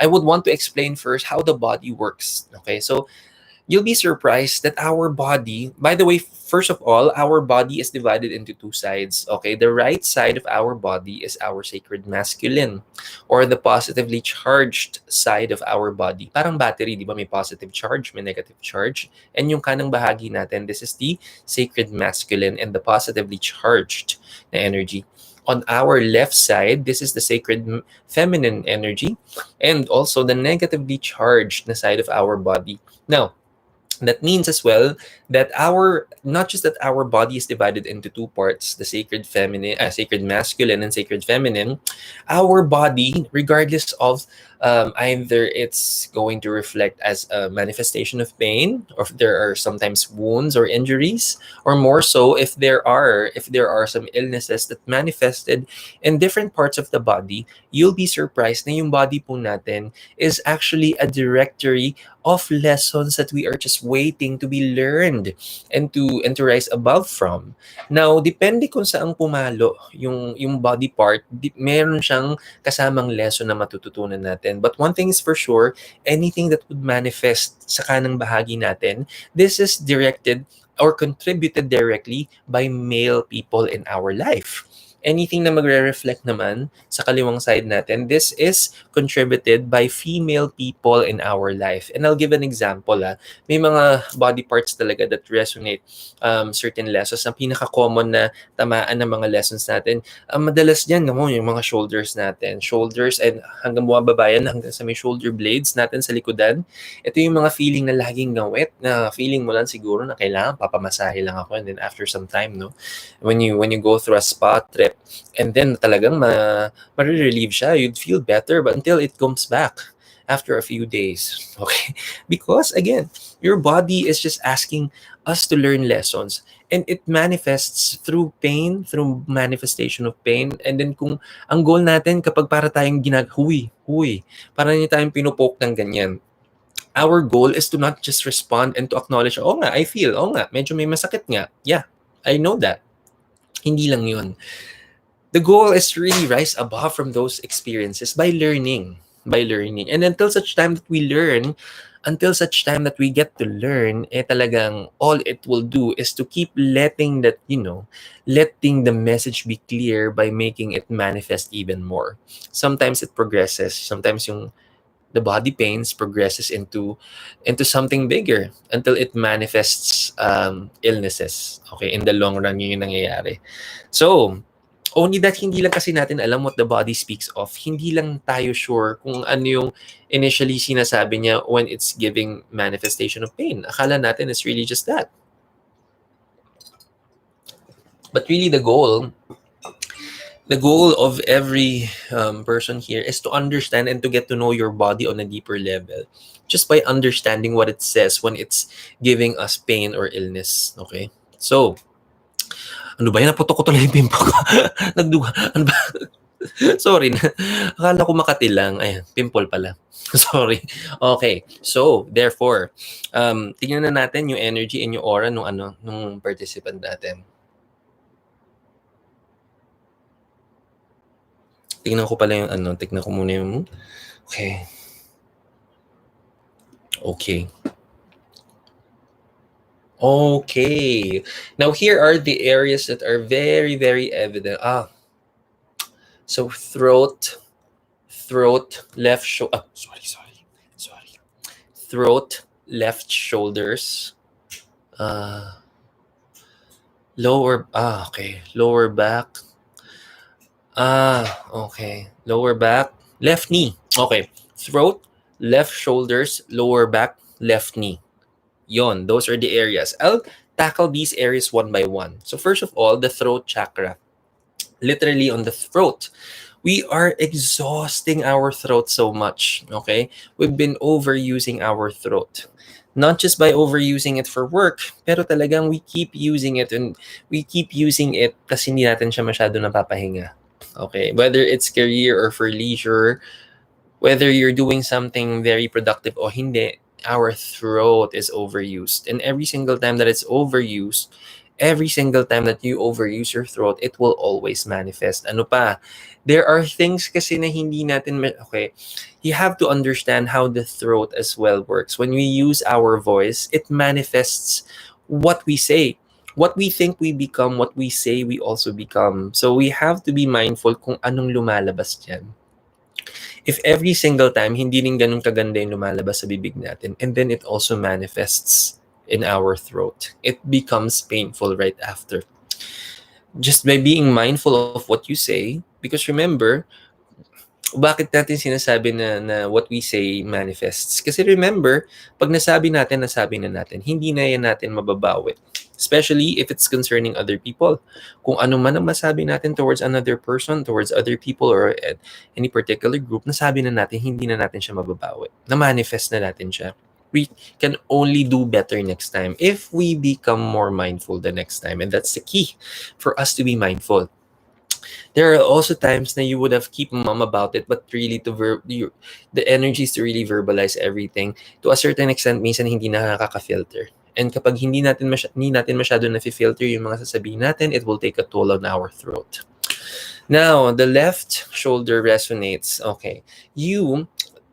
I would want to explain first how the body works. Okay, so you'll be surprised that our body, by the way, first of all, our body is divided into two sides. Okay, the right side of our body is our sacred masculine, or the positively charged side of our body. Parang battery, di ba? May positive charge, may negative charge. And yung kanang bahagi natin, this is the sacred masculine and the positively charged na energy. On our left side, this is the sacred feminine energy and also the negatively charged na side of our body. Now, that means as well that not just that our body is divided into two parts, the sacred masculine and sacred feminine. Our body, regardless of Either it's going to reflect as a manifestation of pain, or if there are sometimes wounds or injuries, or more so if there are some illnesses that manifested in different parts of the body. You'll be surprised na yung body po natin is actually a directory of lessons that we are just waiting to be learned and to rise above from. Now, depende kung saan pumalo yung body part, meron siyang kasamang lesson na matututunan natin. But one thing is for sure, anything that would manifest sa kanang bahagi natin, this is directed or contributed directly by male people in our life. Anything na magre-reflect naman sa kaliwang side natin, this is contributed by female people in our life. And I'll give an example. May mga body parts talaga that resonate certain lessons. Ang pinaka-common na tamaan ng mga lessons natin, madalas dyan, yung mga shoulders natin. Shoulders and hanggang bumababa yan, hanggang sa may shoulder blades natin sa likodan. Ito yung mga feeling na laging ngawit, na feeling mo lang siguro na kailangan papamasahe lang ako. And then after some time, no, when you go through a spa trip, and then talagang ma-relieve siya, you'd feel better, but until it comes back after a few days. Okay? Because again, your body is just asking us to learn lessons, and it manifests through pain, through manifestation of pain. And then kung ang goal natin kapag para tayong huy, para niya tayong pinupoke ng ganyan, our goal is to not just respond and to acknowledge, oh nga, I feel, oh nga, medyo may masakit nga. Yeah, I know that. Hindi lang yun. The goal is to really rise above from those experiences by learning. And until such time that we learn, until such time that we get to learn, talagang all it will do is to keep letting that, letting the message be clear by making it manifest even more. Sometimes it progresses. Sometimes the body pains progresses into something bigger until it manifests illnesses. Okay, in the long run, yun yung nangyayari. So, only that hindi lang kasi natin alam what the body speaks of. Hindi lang tayo sure kung ano yung initially sinasabi niya when it's giving manifestation of pain. Akala natin it's really just that. But really the goal of every person here is to understand and to get to know your body on a deeper level. Just by understanding what it says when it's giving us pain or illness. Okay? So, ano ba yan? Naputok ko tuloy yung pimple ko. Nagduga. Ano ba? Sorry na. Akala ko Makati lang. Ayan, pimple pala. Sorry. Okay. So, therefore, tingnan na natin yung energy and yung aura nung participant natin. Tingnan ko pala yung tingnan ko muna yung okay. Okay. Now, here are the areas that are very, very evident. So throat, left shoulder. Sorry. Throat, left shoulders. Lower. Okay. Lower back. Okay. Lower back. Left knee. Okay. Throat, left shoulders, lower back, left knee. Yon, those are the areas. I'll tackle these areas one by one. So first of all, the throat chakra. Literally on the throat. We are exhausting our throat so much, okay? We've been overusing our throat. Not just by overusing it for work, pero talagang we keep using it kasi hindi natin siya masyado napapahinga. Okay? Whether it's career or for leisure, whether you're doing something very productive o hindi, our throat is overused. And every single time that it's overused, every single time that you overuse your throat, it will always manifest. Ano pa? There are things kasi na hindi natin, okay, you have to understand how the throat as well works. When we use our voice, it manifests what we say. What we think we become, what we say we also become. So we have to be mindful kung anong lumalabas dyan. If every single time, hindi rin ganun kaganda yung lumalabas sa bibig natin, and then it also manifests in our throat, it becomes painful right after. Just by being mindful of what you say, because remember, bakit natin sinasabi na what we say manifests? Kasi remember, pag nasabi na natin, hindi na yan natin mababawi. especially if it's concerning other people. Kung ano man ang masabi natin towards another person, towards other people, or any particular group, nasabi na natin, hindi na natin siya mababawi. Na-manifest na natin siya. We can only do better next time if we become more mindful the next time. And that's the key for us to be mindful. There are also times na you would have keep mum about it, but really the energy is to really verbalize everything. To a certain extent, minsan hindi na nakaka-filter. And kapag hindi natin masyado na-filter yung mga sasabihin natin, it will take a toll on our throat. Now, the left shoulder resonates. Okay.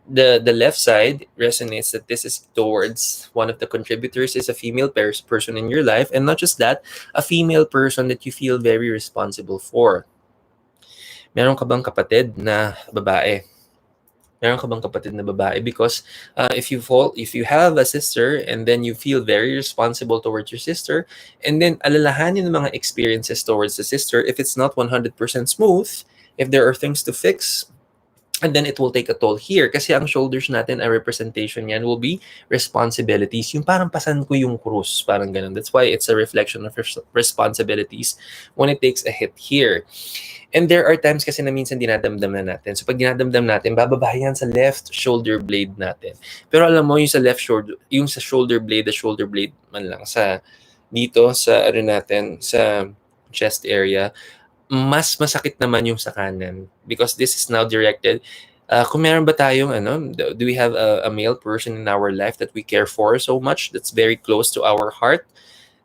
The left side resonates that this is towards one of the contributors is a female person in your life. And not just that, a female person that you feel very responsible for. Meron ka bang kapatid na babae? Meron ka bang kapatid na babae? Because if you have a sister and then you feel very responsible towards your sister, and then alalahanin ng mga experiences towards the sister, if it's not 100% smooth, if there are things to fix, and then it will take a toll here. Kasi ang shoulders natin, a representation yan will be responsibilities. Yung parang pasan ko yung krus, parang ganun. That's why it's a reflection of responsibilities when it takes a hit here. And there are times kasi na minsan dinadamdam na natin. So pag dinadamdam natin, bababa yan sa left shoulder blade natin. Pero alam mo, yung sa left shoulder, yung sa shoulder blade, the shoulder blade man lang, sa dito, sa ano natin, sa chest area, mas masakit naman yung sa kanan because this is now directed. Kung meron ba tayong do we have a male person in our life that we care for so much that's very close to our heart?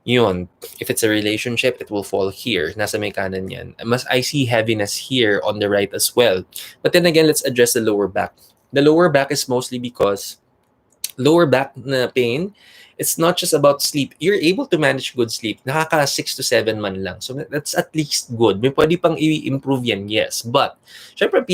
Yun, if it's a relationship, it will fall here. Nasa may kanan yan. I see heaviness here on the right as well. But then again, let's address the lower back. The lower back is mostly because lower back na pain, it's not just about sleep. You're able to manage good sleep. Nakaka 6 to 7 man lang. So that's at least good. May pwede pang i-improve yan, yes. But, syempre,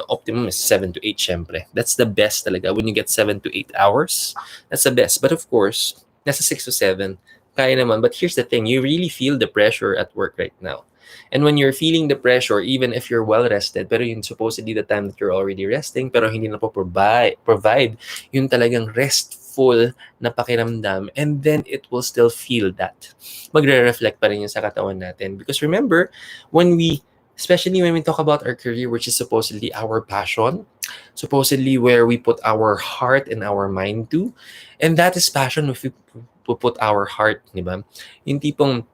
optimum is 7 to 8, syempre. That's the best talaga. When you get 7 to 8 hours, that's the best. But of course, nasa 6 to 7, kaya naman. But here's the thing, you really feel the pressure at work right now. And when you're feeling the pressure, even if you're well-rested, pero yun supposedly the time that you're already resting, pero hindi na po provide yung talagang restful na pakiramdam, and then it will still feel that. Magre-reflect pa rin yun sa katawan natin. Because remember, especially when we talk about our career, which is supposedly our passion, supposedly where we put our heart and our mind to, and that is passion if we put our heart, di ba? Yung tipong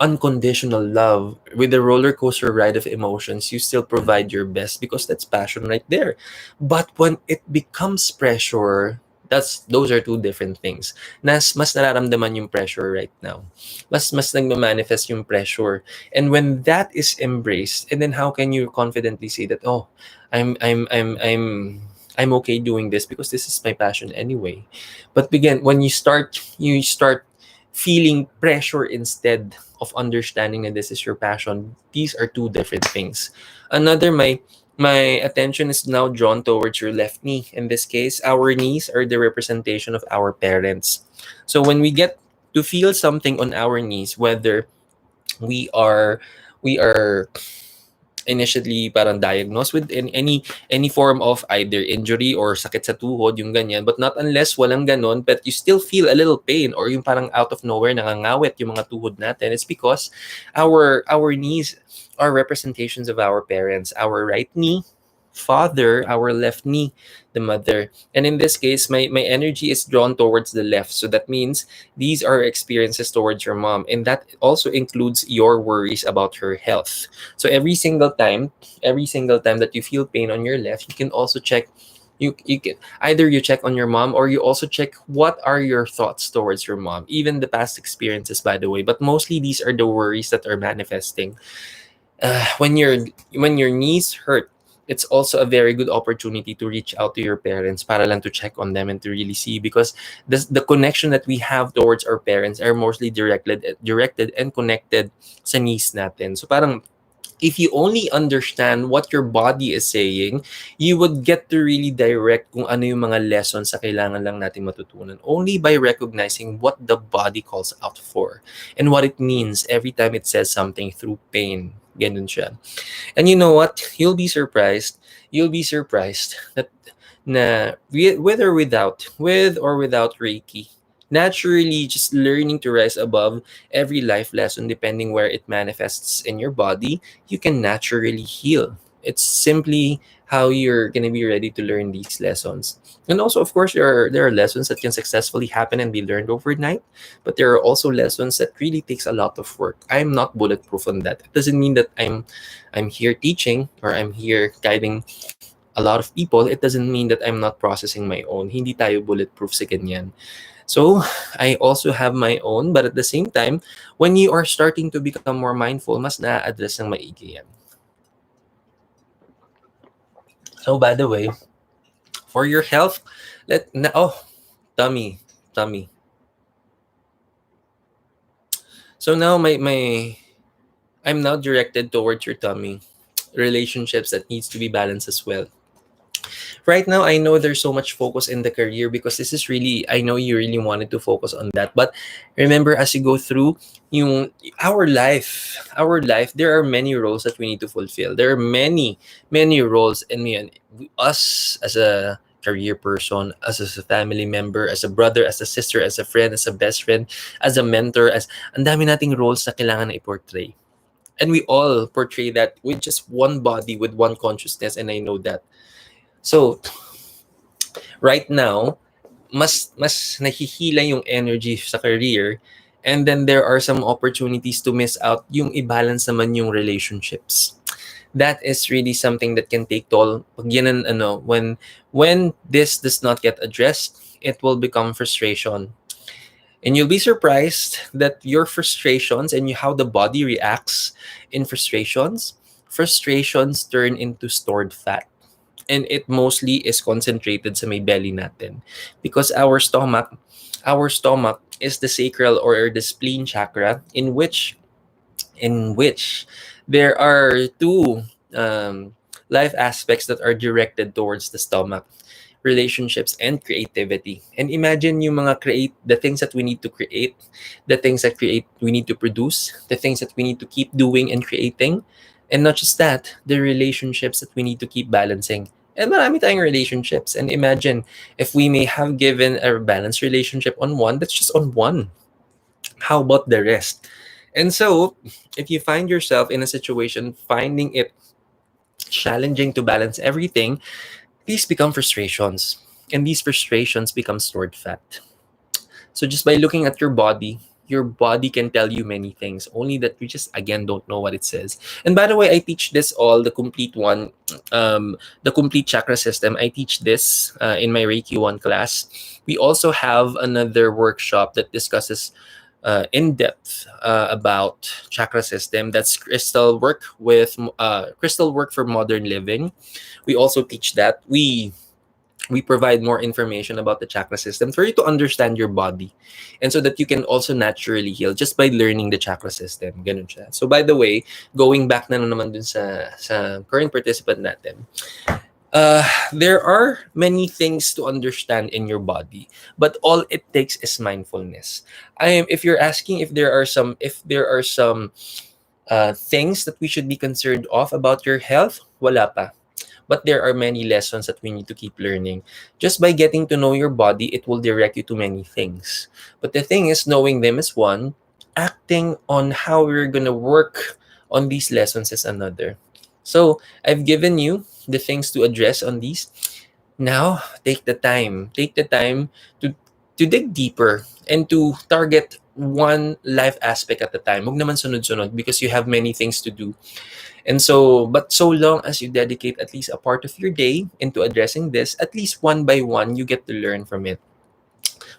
unconditional love with the roller coaster ride of emotions, you still provide your best because that's passion right there. But when it becomes pressure, those are two different things. Mas nararamdaman yung pressure right now. Mas nagma-manifest yung pressure. And when that is embraced, and then how can you confidently say that, oh, I'm okay doing this because this is my passion anyway. But again, when you start feeling pressure instead of understanding that this is your passion, these are two different things. Another, my attention is now drawn towards your left knee. In this case, our knees are the representation of our parents. So when we get to feel something on our knees, whether we are initially parang diagnosed with any form of either injury or sakit sa tuhod, yung ganyan, but not unless walang ganon, but you still feel a little pain or yung parang out of nowhere nangangawit yung mga tuhod natin, it's because our knees are representations of our parents. Our right knee, father, our left knee, the mother. And in this case, my energy is drawn towards the left. So that means these are experiences towards your mom. And that also includes your worries about her health. So every single time that you feel pain on your left, you can also check. You can either you check on your mom or you also check what are your thoughts towards your mom, even the past experiences, by the way. But mostly these are the worries that are manifesting. When your knees hurt, it's also a very good opportunity to reach out to your parents para lang to check on them and to really see, because the connection that we have towards our parents are mostly directed and connected sa knees natin. So parang if you only understand what your body is saying, you would get to really direct kung ano yung mga lessons sa kailangan lang natin matutunan only by recognizing what the body calls out for and what it means every time it says something through pain. Ganun siya. And you know what? You'll be surprised that with or without Reiki, naturally just learning to rise above every life lesson depending where it manifests in your body, you can naturally heal. It's simply how you're going to be ready to learn these lessons. And also, of course, there are lessons that can successfully happen and be learned overnight, but there are also lessons that really takes a lot of work. I'm not bulletproof on that. It doesn't mean that I'm here teaching or I'm here guiding a lot of people. It doesn't mean that I'm not processing my own. Hindi tayo bulletproof sa ganyan. So, I also have my own, but at the same time, when you are starting to become more mindful, mas na-address ng maigi yan. So, by the way, for your health, tummy. So now I'm now directed towards your tummy. Relationships that needs to be balanced as well. Right now, I know there's so much focus in the career because this is really, I know you really wanted to focus on that. But remember, as you go through yung, our life, there are many roles that we need to fulfill. There are many roles, and us as a career person, as a family member, as a brother, as a sister, as a friend, as a best friend, as a mentor, as ang dami nating roles na kailangan na i-portray. And we all portray that with just one body, with one consciousness, and I know that. So, right now, mas nahihila yung energy sa career, and then there are some opportunities to miss out yung i-balance naman yung relationships. That is really something that can take toll. Pag yan when this does not get addressed, it will become frustration. And you'll be surprised that your frustrations and how the body reacts in frustrations turn into stored fat. And it mostly is concentrated sa may belly natin. Because our stomach is the sacral or the spleen chakra in which there are two life aspects that are directed towards the stomach: relationships and creativity. And imagine the things that we need to create, the things that we need to produce, the things that we need to keep doing and creating. And not just that, the relationships that we need to keep balancing. And marami tayong relationships. And imagine if we may have given a balanced relationship on one, that's just on one. How about the rest? And so, if you find yourself in a situation finding it challenging to balance everything, these become frustrations. And these frustrations become stored fat. So just by looking at your body can tell you many things, only that we just, again, don't know what it says. And by the way, I teach this all, the complete one, the complete chakra system. I teach this in my Reiki 1 class. We also have another workshop that discusses in depth about chakra system. That's crystal work for modern living. We also teach that. We provide more information about the chakra system for you to understand your body, and so that you can also naturally heal just by learning the chakra system. Ganun siya. So by the way, going back na naman dun sa current participant natin, there are many things to understand in your body, but all it takes is mindfulness. If you're asking if there are some things that we should be concerned of about your health, wala pa. But there are many lessons that we need to keep learning. Just by getting to know your body, it will direct you to many things. But the thing is, knowing them is one, acting on how we're going to work on these lessons is another. So, I've given you the things to address on these. Now, take the time. Take the time to dig deeper and to target one life aspect at a time. Huwag naman sunod-sunod because you have many things to do. And but so long as you dedicate at least a part of your day into addressing this, at least one by one, you get to learn from it.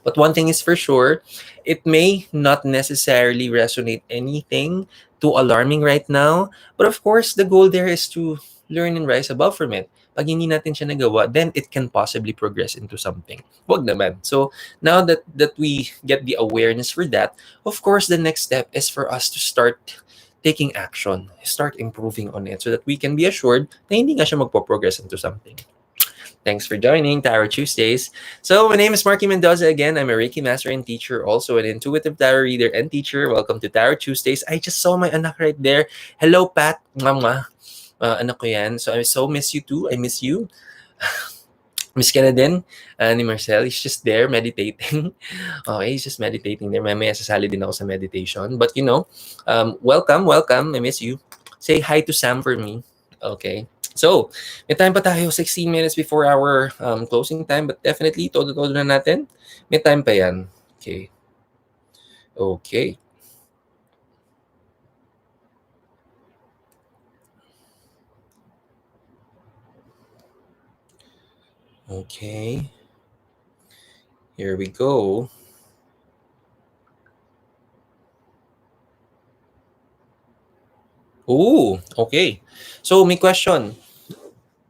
But one thing is for sure, it may not necessarily resonate anything too alarming right now. But of course, the goal there is to learn and rise above from it. Pag hindi natin siya nagawa, then it can possibly progress into something. Wag naman. So now that we get the awareness for that, of course, the next step is for us to start taking action, start improving on it so that we can be assured na hindi nga siya magpo-progress into something. Thanks for joining Tarot Tuesdays. So my name is Marky Mendoza again. I'm a Reiki master and teacher, also an intuitive tarot reader and teacher. Welcome to Tarot Tuesdays. I just saw my anak right there. Hello, Pat. Mama. Anak ko yan. So I so miss you too. I miss you. Miss ka na din ni Marcel. He's just there meditating. Okay, he's just meditating there. Mamaya sasali din ako sa meditation. But welcome, welcome. I miss you. Say hi to Sam for me. Okay. So, may time pa tayo, 16 minutes before our closing time. But definitely, todo-todo na natin. May time pa yan. Okay. Okay. Okay. Here we go. Ooh, okay. So, may question.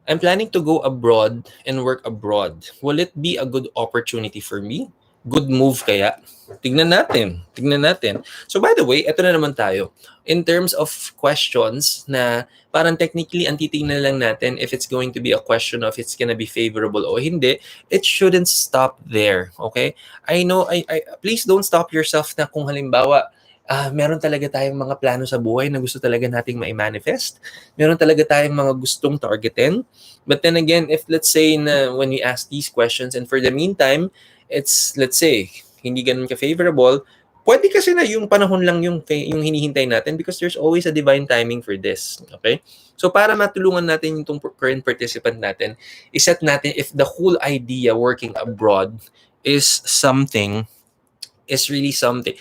I'm planning to go abroad and work abroad. Will it be a good opportunity for me? Good move kaya? Tignan natin. Tignan natin. So by the way, eto na naman tayo. In terms of questions na parang technically ang titingnan lang natin if it's going to be a question of it's gonna be favorable o hindi, it shouldn't stop there. Okay? I know, please don't stop yourself na kung halimbawa, meron talaga tayong mga plano sa buhay na gusto talaga nating ma-manifest. Meron talaga tayong mga gustong targetin. But then again, if let's say na when we ask these questions and for the meantime, it's let's say hindi ganun ka-favorable, pwede kasi na yung panahon lang yung hinihintay natin because there's always a divine timing for this. Okay? So para matulungan natin yung current participant natin, iset natin if the whole idea working abroad is really something.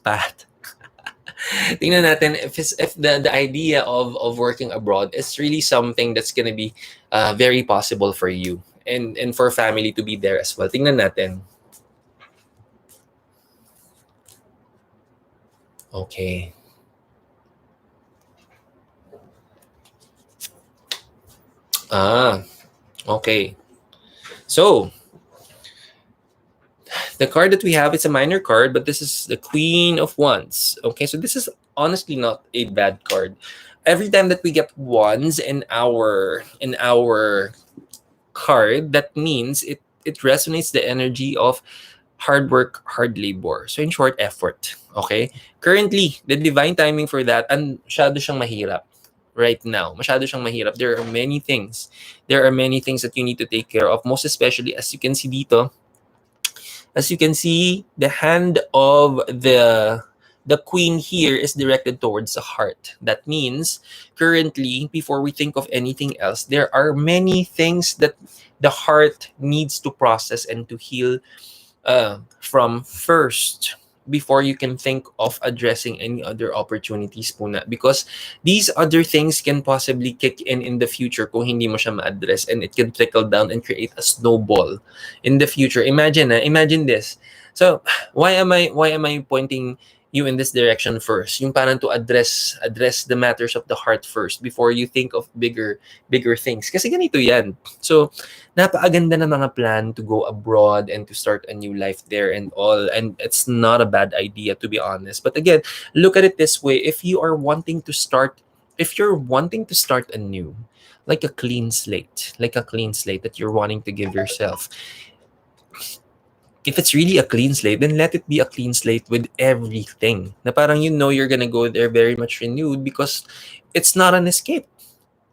Pat. Tingnan natin if the idea of working abroad is really something that's gonna be very possible for you and for family to be there as well. Tingnan natin. Okay. Okay. So, the card that we have is a minor card, but this is the Queen of Wands. Okay, so this is honestly not a bad card. Every time that we get wands in our card, that means it resonates the energy of hard work, hard labor. So in short, effort. Okay? Currently, the divine timing for that, masyado siyang mahirap right now. Masyado siyang mahirap. There are many things. There are many things that you need to take care of. Most especially, as you can see dito, as you can see, the hand of the queen here is directed towards the heart. That means currently, before we think of anything else, there are many things that the heart needs to process and to heal from first before you can think of addressing any other opportunities po na. Because these other things can possibly kick in the future kung hindi mo siya ma-address, and it can trickle down and create a snowball in the future. Imagine this. So, why am I pointing you in this direction first? Yung parang to address the matters of the heart first before you think of bigger things. Kasi ganito yan. So, napakaganda ng mga plan to go abroad and to start a new life there and all. And it's not a bad idea, to be honest. But again, look at it this way. If you're wanting to start anew, like a clean slate that you're wanting to give yourself, if it's really a clean slate, then let it be a clean slate with everything. Na parang you're gonna go there very much renewed because it's not an escape.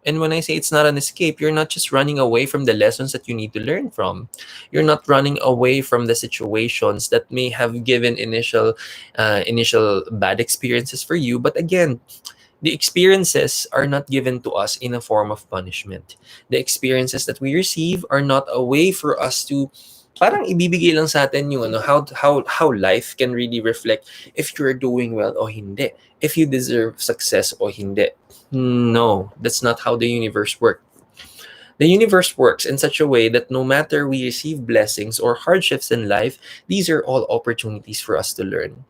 And when I say it's not an escape, you're not just running away from the lessons that you need to learn from. You're not running away from the situations that may have given initial bad experiences for you. But again, the experiences are not given to us in a form of punishment. The experiences that we receive are not a way for us to parang ibibigay lang sa atin yung how life can really reflect if you're doing well o hindi, if you deserve success o hindi. No, that's not how the universe works. The universe works in such a way that no matter we receive blessings or hardships in life, these are all opportunities for us to learn.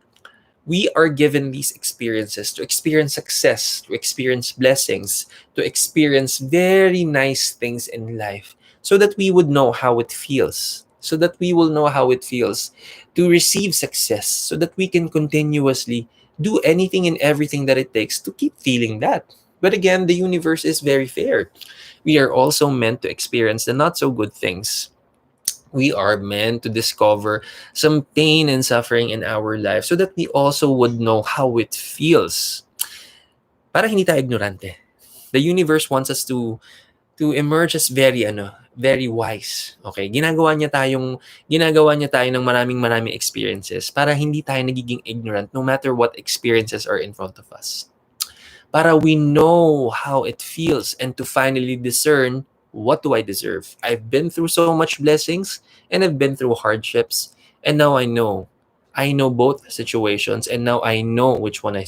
We are given these experiences to experience success, to experience blessings, to experience very nice things in life so that we would know how it feels. So that we will know how it feels to receive success so that we can continuously do anything and everything that it takes to keep feeling that. But again, the universe is very fair. We are also meant to experience the not so good things. We are meant to discover some pain and suffering in our life so that we also would know how it feels. Para hindi tayo ignorante. The universe wants us to to emerge as very wise. Okay? Ginagawa niya tayo ng maraming experiences para hindi tayo nagiging ignorant no matter what experiences are in front of us. Para we know how it feels and to finally discern, what do I deserve? I've been through so much blessings and I've been through hardships, and now I know. I know both situations, and now I know which one I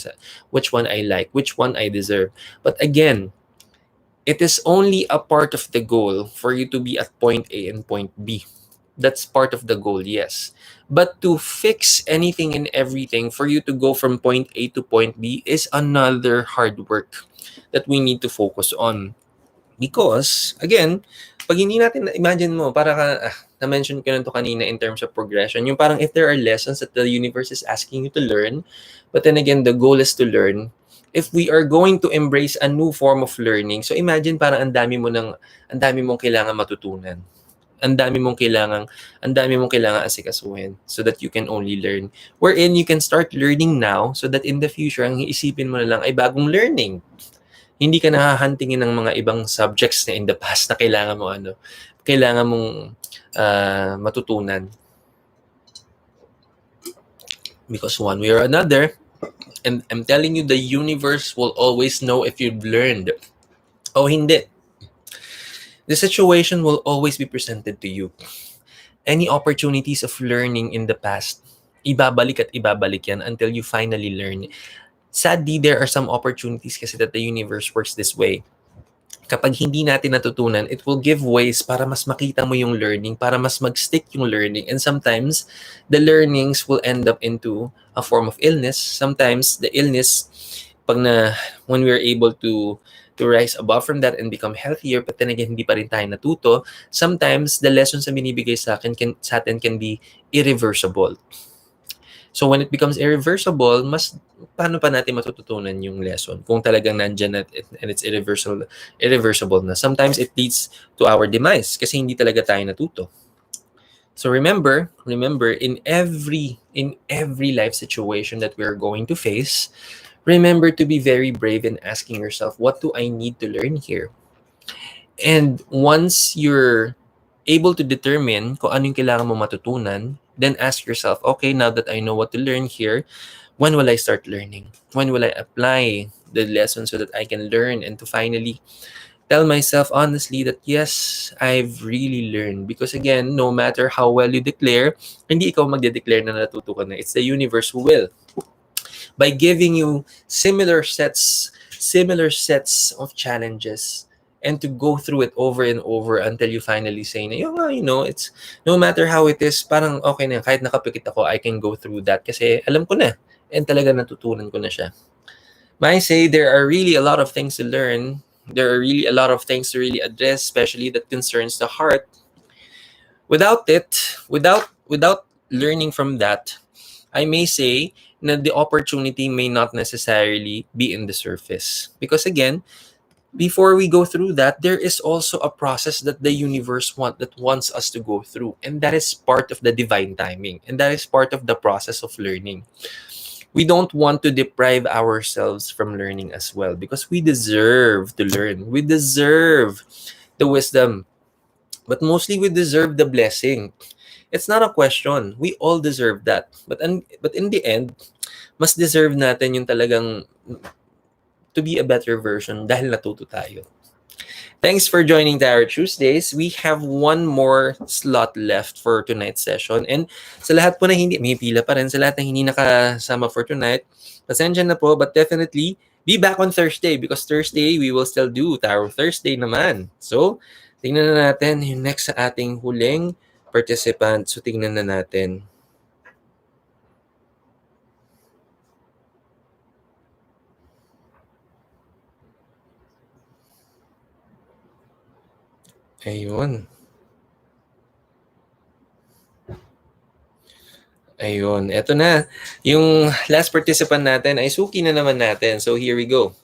like, which one I deserve. But again, it is only a part of the goal for you to be at point A and point B. That's part of the goal, yes. But to fix anything and everything, for you to go from point A to point B, is another hard work that we need to focus on. Because, again, pag hindi natin, imagine mo, para ka, na-mention ko na to kanina in terms of progression, yung parang if there are lessons that the universe is asking you to learn, but then again, the goal is to learn, if we are going to embrace a new form of learning, so imagine parang ang dami mong kailangan matutunan. Ang dami mong kailangan asikasuhin so that you can only learn. Wherein you can start learning now so that in the future, ang iisipin mo na lang ay bagong learning. Hindi ka nahahantingin ng mga ibang subjects na in the past na kailangan mong matutunan. Because one way or another, and I'm telling you, the universe will always know if you've learned o hindi. The situation will always be presented to you. Any opportunities of learning in the past, ibabalik yan until you finally learn. Sadly, there are some opportunities kasi that the universe works this way. Kapag hindi natin natutunan, it will give ways para mas makita mo yung learning, para mas mag-stick yung learning. And sometimes, the learnings will end up into a form of illness. Sometimes, the illness, when we're able to rise above from that and become healthier, but then again, hindi pa rin tayo natuto, sometimes, the lessons na binibigay sa atin can be irreversible. So when it becomes irreversible, paano pa natin matututunan yung lesson kung talagang nandyan and it's irreversible na. Sometimes it leads to our demise kasi hindi talaga tayo natuto. So remember, in every life situation that we're going to face, remember to be very brave in asking yourself, what do I need to learn here? And once you're able to determine kung ano yung kailangan mo matutunan, then ask yourself, okay, now that I know what to learn here, when will I start learning? When will I apply the lesson so that I can learn and to finally tell myself honestly that yes, I've really learned. Because again, no matter how well you declare, hindi ikaw magde-declare na natuto ka na. It's the universe who will. By giving you similar sets of challenges, and to go through it over and over until you finally say na, it's no matter how it is, parang okay na, kahit nakapikit ako, I can go through that kasi alam ko na and talaga natutunan ko na siya. I say there are really a lot of things to learn. There are really a lot of things to really address, especially that concerns the heart. Without learning from that, I may say na the opportunity may not necessarily be in the surface. Because again, before we go through that, there is also a process that the universe wants us to go through. And that is part of the divine timing. And that is part of the process of learning. We don't want to deprive ourselves from learning as well because we deserve to learn. We deserve the wisdom. But mostly we deserve the blessing. It's not a question. We all deserve that. But in the end, mas deserve natin yung talagang to be a better version dahil natuto tayo. Thanks for joining Tarot Tuesdays. We have one more slot left for tonight's session. And sa lahat po na may pila pa rin, sa lahat na hindi nakasama for tonight, pasensya na po, but definitely be back on Thursday because Thursday we will still do Tarot Thursday naman. So, tingnan na natin yung next sa ating huling participant. So, tingnan na natin. Ayun, eto na. Yung last participant natin ay suki na naman natin. So here we go.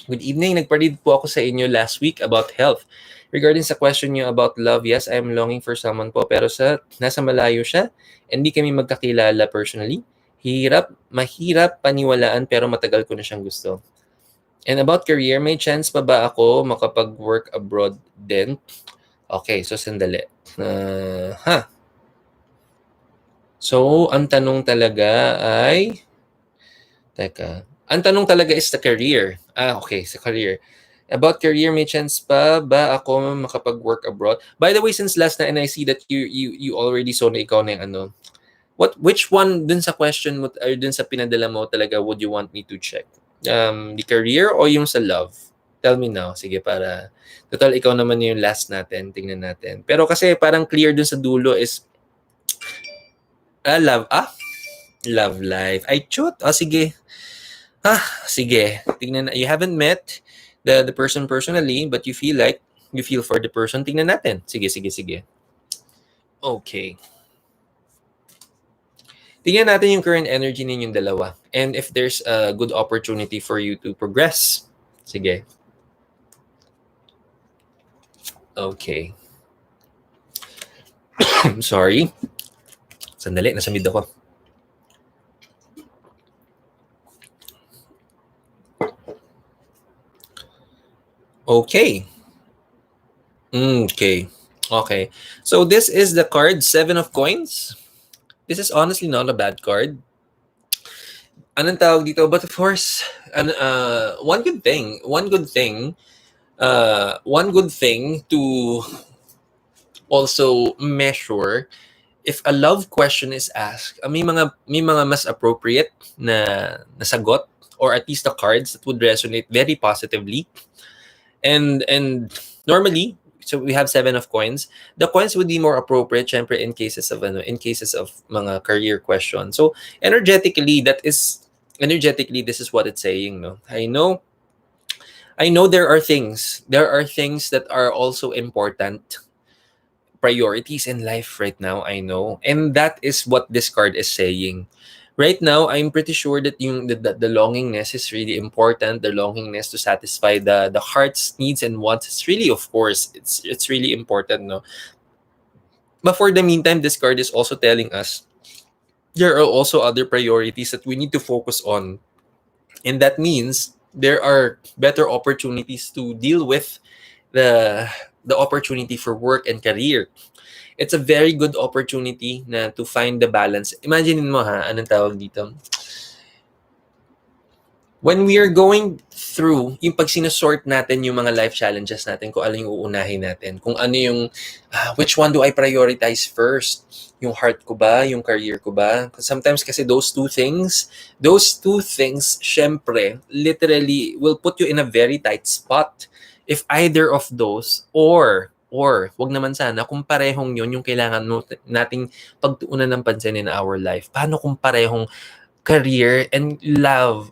Good evening. Nagpa-read po ako sa inyo last week about health. Regarding sa question niyo about love, yes, I'm longing for someone po. Pero nasa malayo siya. Hindi kami magkakilala personally. Mahirap paniwalaan pero matagal ko na siyang gusto. And about career, may chance pa ba ako makapag-work abroad din? Okay, so sandali. So, ang tanong talaga ay... Teka. Ang tanong talaga is the career. Okay, sa career. About career, may chance pa ba ako makapag-work abroad? By the way, since last night and I see that you already saw na ikaw na yung ano, which one dun sa question mo or dun sa pinadala mo talaga would you want me to check? The career o yung sa love? Tell me now. Sige, para total ikaw naman yung last natin. Tingnan natin. Pero kasi parang clear dun sa dulo is love. Love life. Ay, chut. Sige. Sige. Tingnan na. You haven't met the person personally, but you feel for the person. Tingnan natin. Sige. Okay. Tingnan natin yung current energy ninyong dalawa. And if there's a good opportunity for you to progress. Sige. Okay. I'm sorry. Sandali, nasa mid ako. Okay. Okay. So this is the card 7 of coins. This is honestly not a bad card. Anong tawag dito? But of course, one good thing to also measure if a love question is asked, may mga mas appropriate na nasagot or at least the cards that would resonate very positively. And normally, so we have 7 of coins. The coins would be more appropriate syempre in cases of mga career questions. So energetically this is what it's saying, no. I know there are things that are also important priorities in life right now, I know. And that is what this card is saying. Right now, I'm pretty sure that the longingness is really important. The longingness to satisfy the heart's needs and wants. It's really, of course, it's really important, no? But for the meantime, this card is also telling us there are also other priorities that we need to focus on. And that means there are better opportunities to deal with the opportunity for work and career. It's a very good opportunity na to find the balance. Imagine mo anong tawag dito? When we are going through, yung pag sinusort natin yung mga life challenges natin, kung ano yung uunahin natin, kung ano yung, which one do I prioritize first? Yung heart ko ba? Yung career ko ba? Sometimes kasi those two things, syempre, literally will put you in a very tight spot. If either of those, or wag naman sana, kung parehong yun yung kailangan nating pagtuunan ng pansin in our life. Paano kung parehong career and love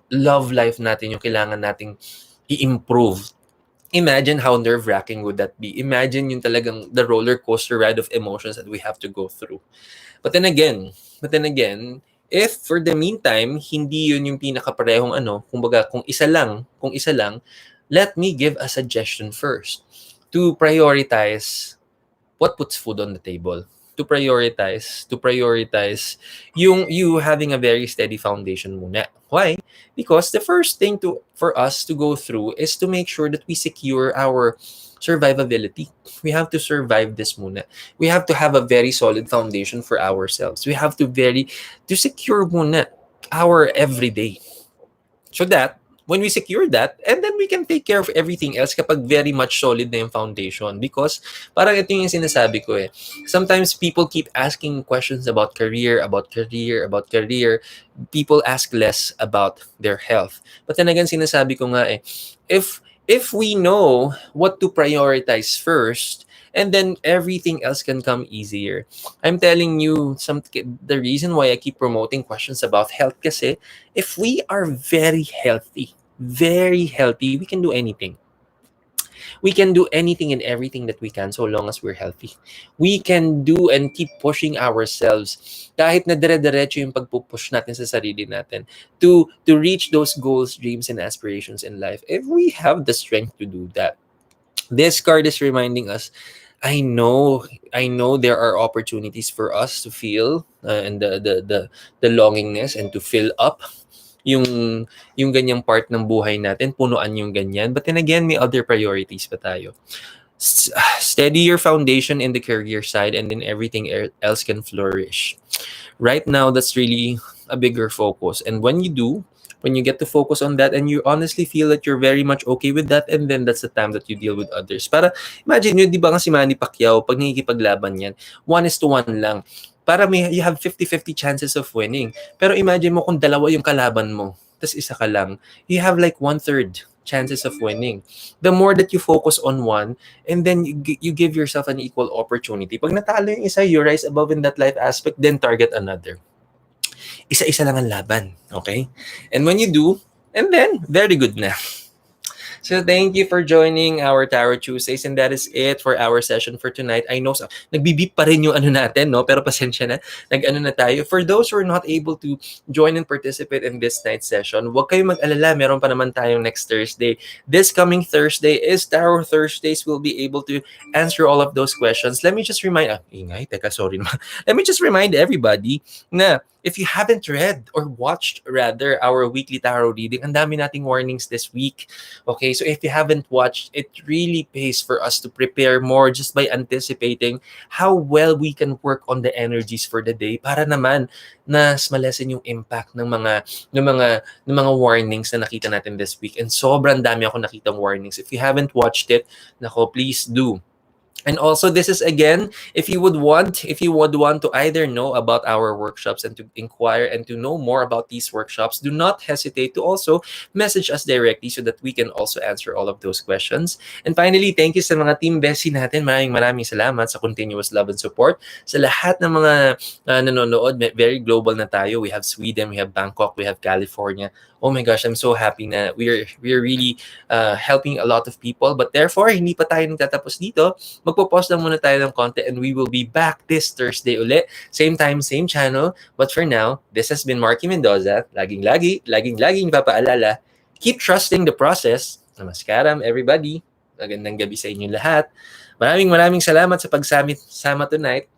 life natin yung kailangan nating i-improve? Imagine how nerve-wracking would that be. Imagine yung talagang the roller coaster ride of emotions that we have to go through. But then again, if for the meantime, hindi yun yung pinakaparehong kung isa lang, let me give a suggestion first to prioritize what puts food on the table. To prioritize you having a very steady foundation muna. Why? Because the first thing for us to go through is to make sure that we secure our survivability. We have to survive this muna. We have to have a very solid foundation for ourselves. We have to secure muna our everyday. So that when we secure that, and then we can take care of everything else kapag very much solid na yung foundation. Because parang ito yung sinasabi ko sometimes people keep asking questions about career. People ask less about their health. But then again, sinasabi ko nga if we know what to prioritize first, and then everything else can come easier. I'm telling you, the reason why I keep promoting questions about health kasi if we are very healthy, we can do anything. We can do anything and everything that we can so long as we're healthy. We can do and keep pushing ourselves kahit na dire-diretso yung pagpupush natin sa sarili natin to reach those goals, dreams, and aspirations in life if we have the strength to do that. This card is reminding us, I know there are opportunities for us to feel and the longingness and to fill up yung yung ganyang part ng buhay natin, punuan yung ganyan. But then again, may other priorities pa tayo. Steady your foundation in the career side, and then everything else can flourish. Right now, that's really a bigger focus. And when you do, when you get to focus on that and you honestly feel that you're very much okay with that, and then that's the time that you deal with others. Para imagine nyo, di ba nga si Manny Pacquiao, pag nakikipaglaban yan, 1:1 lang. Para you have 50-50 chances of winning. Pero imagine mo kung dalawa yung kalaban mo, tas isa ka lang, you have like 1/3 chances of winning. The more that you focus on one, and then you give yourself an equal opportunity. Pag natalo yung isa, you rise above in that life aspect, then target another. Isa-isa lang ang laban, okay? And when you do, and then, very good na. So thank you for joining our Tarot Tuesdays, and that is it for our session for tonight. I know nagbibip pa rin yung ano natin, no? Pero pasensya na, nag-ano na tayo. For those who are not able to join and participate in this night's session, huwag kayong mag-alala, meron pa naman tayong next Thursday. This coming Thursday is Tarot Thursdays. We'll be able to answer all of those questions. Let me just remind, sorry naman. Let me just remind everybody na if you haven't read or watched rather our weekly tarot reading, ang dami nating warnings this week. Okay, so if you haven't watched, it really pays for us to prepare more just by anticipating how well we can work on the energies for the day para naman na malesen yung impact ng mga warnings na nakita natin this week. And sobrang dami ako nakitang warnings. If you haven't watched it, nako, please do. And also, this is again, if you would want to either know about our workshops and to inquire and to know more about these workshops, do not hesitate to also message us directly so that we can also answer all of those questions. And finally, thank you sa mga team Bessie natin. Maraming salamat sa continuous love and support. Sa lahat ng mga nanonood, very global na tayo. We have Sweden, we have Bangkok, we have California. Oh my gosh, I'm so happy na we're really helping a lot of people. But therefore, hindi pa tayo nagtatapos dito. Magpo-pause lang muna tayo ng konti, and we will be back this Thursday ulit. Same time, same channel. But for now, this has been Marky Mendoza. Laging papaalala, keep trusting the process. Namaskaram, everybody. Magandang gabi sa inyo lahat. Maraming salamat sa pagsama tonight.